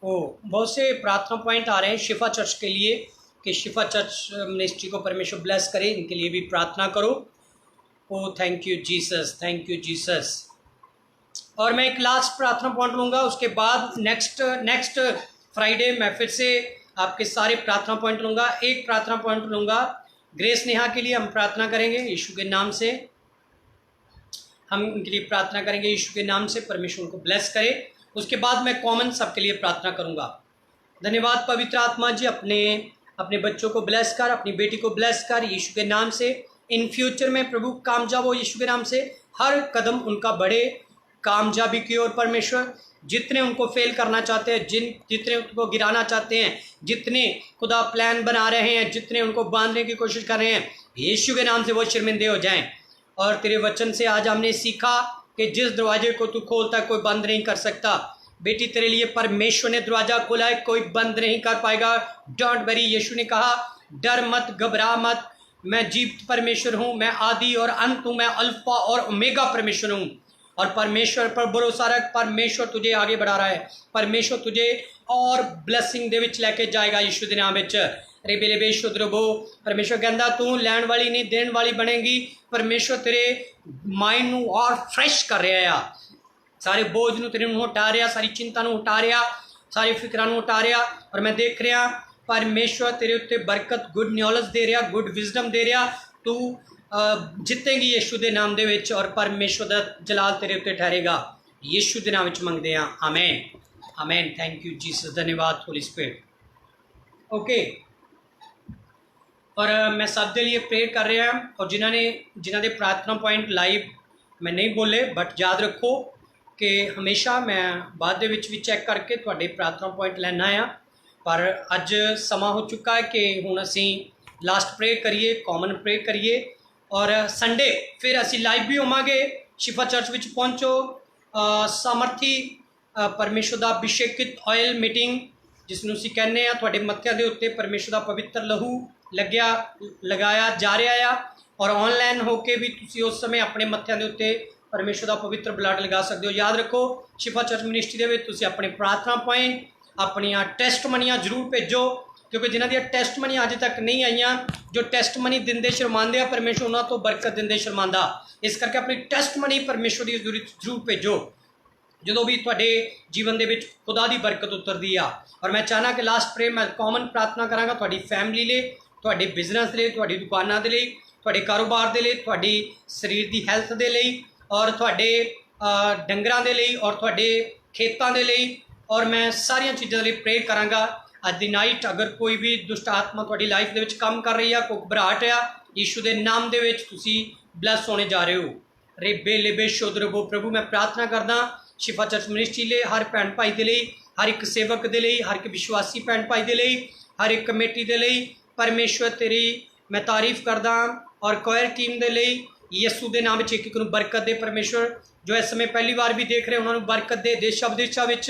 Speaker 1: ओ बहुत से प्रार्थना पॉइंट आ रहे हैं शिफा चर्च के लिए कि शिफा चर्च मिनिस्ट्री को परमेश्वर ब्लेस करे, इनके लिए भी प्रार्थना करो। ओ thank you Jesus, thank you Jesus. और मैं एक लास्ट प्रार्थना पॉइंट लूँगा, उसके बाद नेक्स्ट फ्राइडे मैं फिर से आपके सारे प्रार्थना पॉइंट लूँगा। एक प्रार्थना पॉइंट लूँगा ग्रेस नेहा के लिए, हम प्रार्थना करेंगे यीशु के नाम से। हम उनके लिए प्रार्थना करेंगे यीशु के नाम से, परमेश्वर उनको ब्लेस करे। उसके बाद मैं कॉमन सबके लिए प्रार्थना करूँगा। धन्यवाद पवित्र आत्मा जी। अपने बच्चों को ब्लेस कर, अपनी बेटी को ब्लेस कर यीशु के नाम से। इन फ्यूचर में प्रभु कामयाब हो यीशु के नाम से। हर कदम उनका बढ़े कामयाबी की ओर। परमेश्वर जितने उनको फेल करना चाहते हैं, जितने उनको गिराना चाहते हैं, जितने खुदा प्लान बना रहे हैं, जितने उनको बांधने की कोशिश कर रहे हैं, यीशु के नाम से वो शर्मिंदे हो जाएं। और तेरे वचन से आज हमने सीखा कि जिस दरवाजे को तू खोलता है कोई बंद नहीं कर सकता। बेटी तेरे लिए परमेश्वर ने दरवाज़ा खोला है, कोई बंद नहीं कर पाएगा। Don't worry. यीशु ने कहा डर मत, घबरा मत, मैं जीवित परमेश्वर हूँ, मैं आदि और अंत हूँ, मैं अल्फा और ओमेगा परमेश्वर हूँ। और परमेश्वर पर भरोसा रख, परमेश्वर तुझे आगे बढ़ा रहा है, परमेश्वर तुझे और ब्लैसिंग दे विच लैके जाएगा यीशु के नाम विच। रिब्बे लेबे शोद्रबो परमेश्वर कहता तू लैण वाली नहीं देण वाली बनेगी। परमेश्वर तेरे माइंड नू और फ्रैश कर रहा है, सारे बोझ नू तेरे नू हटा रहा, सारी चिंता नू हटा रहा, सारी फिक्रां नू हटा रहा। और मैं देख रहा परमेश्वर तेरे उत्ते बरकत, गुड नॉलेज दे रहा, गुड विजडम दे रहा। तू जितेगी यीशु के नाम दे विच, और परमेश्वर का जलाल तेरे उत्ते ठहरेगा। यीशु के नाम विच मंगदे हैं, आमेन आमेन। Thank you Jesus. धन्यवाद होली स्पिरिट। ओके। और मैं सब के लिए प्रे कर रहा हूँ, और जिन्हों के प्रार्थना पॉइंट लाइव मैं नहीं बोले, बट याद रखो कि हमेशा मैं बाद दे विच भी चैक करके तुहाडे प्रार्थना पॉइंट लैना आ। पर अज समा हो चुका है कि हुण असीं लास्ट प्रे करिए, कॉमन प्रे करिए, और संडे फिर असी लाइव भी होवांगे। शिफा चर्च विच पहुँचो। सामर्थी परमेश्वर का अभिषेकित ऑयल मीटिंग जिसनूं असीं कहने आ, तुहाडे मत्थियां दे उत्ते परमेश्वर का पवित्र लहू लगाया जा रहा आ। और ऑनलाइन होके भी तुसीं उस समय अपने मत्थियां दे उत्ते परमेश्वर का पवित्र ब्लड लगा सकते हो। याद रखो शिफा चर्च मिनिस्ट्री दे विच तुसीं अपने प्रार्थना पॉइंट, अपनियां टेस्ट मनियां जरूर भेजो, क्योंकि जिन्हां दी टेस्ट मनी अज तक नहीं आईयां, जो टेस्ट मनी दिंदे शर्मांदे आ, परमेश्वर उन्हां तो बरकत दिंदे शर्मांदा। इस करके अपनी टेस्ट मनी परमेश्वर की जरूर भेजो। ਜਦੋਂ ਵੀ ਤੁਹਾਡੇ ਜੀਵਨ ਦੇ ਵਿੱਚ ਖੁਦਾ ਦੀ ਬਰਕਤ ਉਤਰਦੀ ਆ। ਔਰ ਮੈਂ ਚਾਹਨਾ ਕਿ ਲਾਸਟ ਪ੍ਰੇ ਮੈਂ ਕਾਮਨ ਪ੍ਰਾਰਥਨਾ ਕਰਾਂਗਾ ਤੁਹਾਡੀ ਫੈਮਿਲੀ ਲਈ, ਤੁਹਾਡੇ ਬਿਜ਼ਨਸ ਦੇ ਲਈ, ਤੁਹਾਡੀ ਦੁਕਾਨਾਂ ਦੇ ਲਈ, ਤੁਹਾਡੇ ਕਾਰੋਬਾਰ ਦੇ ਲਈ, ਤੁਹਾਡੀ ਸਰੀਰ ਦੀ ਹੈਲਥ ਦੇ ਲਈ, ਔਰ ਤੁਹਾਡੇ ਡੰਗਰਾਂ ਦੇ ਲਈ, ਔਰ ਤੁਹਾਡੇ ਖੇਤਾਂ ਦੇ ਲਈ, ਔਰ ਮੈਂ ਸਾਰੀਆਂ ਚੀਜ਼ਾਂ ਦੇ ਲਈ ਪ੍ਰੇ ਕਰਾਂਗਾ। ਅੱਜ ਦੀ ਨਾਈਟ ਅਗਰ ਕੋਈ ਵੀ ਦੁਸ਼ਟ ਆਤਮਾ ਤੁਹਾਡੀ ਲਾਈਫ ਦੇ ਵਿੱਚ ਕੰਮ ਕਰ ਰਹੀ ਆ, ਕੋਈ ਘਬਰਾਹਟ ਆ, ਯੀਸ਼ੂ ਦੇ ਨਾਮ ਦੇ ਵਿੱਚ ਤੁਸੀਂ ਬਲੈਸ ਹੋਣੇ ਜਾ ਰਹੇ ਹੋ। रेबे लेबे शोधरबो प्रभु मैं प्रार्थना करदा शिफा चर्च मिनिस्ट्री ले हर भैन भाई दे लई, हर एक सेवक दे लई, हर एक विश्वासी भैन भाई दे लई, हर एक कमेटी दे लई परमेश्वर तेरी मैं तारीफ करदा। और कोयर टीम दे लई यसू दे नाम विच एक नूं बरकत दे परमेश्वर, जो इस समय पहली बार भी देख रहे उन्होंने बरकत दे। देशां विदेशां विच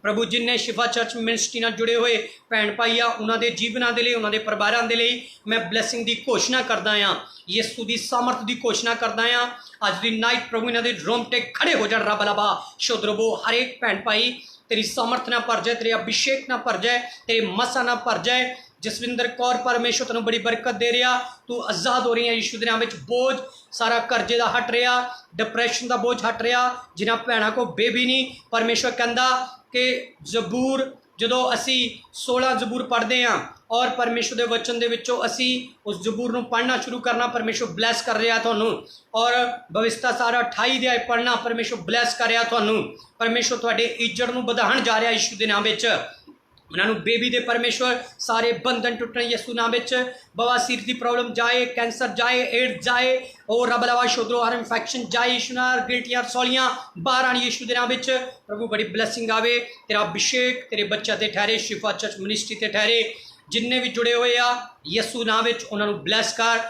Speaker 1: प्रभु जिन्हें शिफा चर्च मिनिस्ट्री नाल जुड़े हुए भैन भाई आ उन्होंने जीवनों के लिए, उन्होंने परिवारों के लिए मैं ब्लैसिंग की घोषणा करदा हाँ, यसू की सामर्थ की घोषणा करदा हाँ। अज की नाइट प्रभु इन्होंने रोमटे खड़े हो जाए रब लबा शुद्रबो। हर एक भैन भाई तेरी सामर्थ ना भर जाए, तेरे अभिषेक ना भर जाए, तेरे मसा ना भर जाए। जसविंदर कौर परमेश्वर तेन बड़ी बरकत दे रहा, तू आज़ाद हो रही है यीशु के नाम में। बोझ सारा कर्जे का हट रहा, डिप्रैशन का बोझ हट रहा, जिन्होंने भैनों को बेबी नहीं परमेश्वर कहता कि जबूर जो असी 16 जबूर पढ़ते हैं और परमेश्वर के वचन के विचों असी उस जबूर को पढ़ना शुरू करना, परमेश्वर ब्लैस कर रहा थानू। और भविष्यता सारा 28 अध्याय पढ़ना, परमेश्वर ब्लैस कर रहा थानू। परमेश्वर तुहाडे इज्जत नूं वधाउण जा रहा यीशु के नाम विच। उन्होंने बेबी दे परमेश्वर सारे बंधन टुटने यसू नाम विच। बवासीर की प्रॉब्लम जाए, कैंसर जाए, एड्स जाए, और रब लवा शोधरो हर इन्फेक्शन जाए यीशु नाल, गिल्टियां सौलियां बाहर आनी यीशु के नाम विच। प्रभु बड़ी ब्लैसिंग आवे, तेरा अभिषेक तेरे बच्चों ते ठहरे, शिफा चर्च मिनिस्ट्री ते ठहरे, जिन्ने भी जुड़े हुए आ यसू नाम विच उन्होंने ब्लैस कर।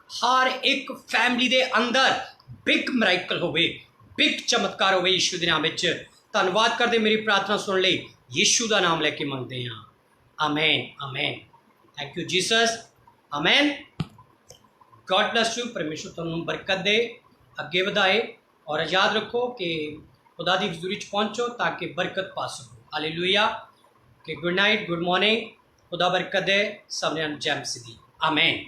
Speaker 1: हर एक फैमिली दे अंदर बिग मिरेकल होवे, बिग चमत्कार होवे यीशु के नाम विच। धन्यवाद करदे मेरी प्रार्थना सुन लई, यीशु का नाम लेके मंगते हैं, आमेन आमेन। थैंक यू जीसस, आमेन। God bless you. परमेश्वर तुहानू बरकत दे, अगे वधाए। और याद रखो कि खुदा दी हज़ूरी च पहुँचो ताकि बरकत पा सको। हालेलुया। कि गुड नाइट, गुड मॉर्निंग, खुदा बरकत दे, सबने जय मसीह दी, आमेन।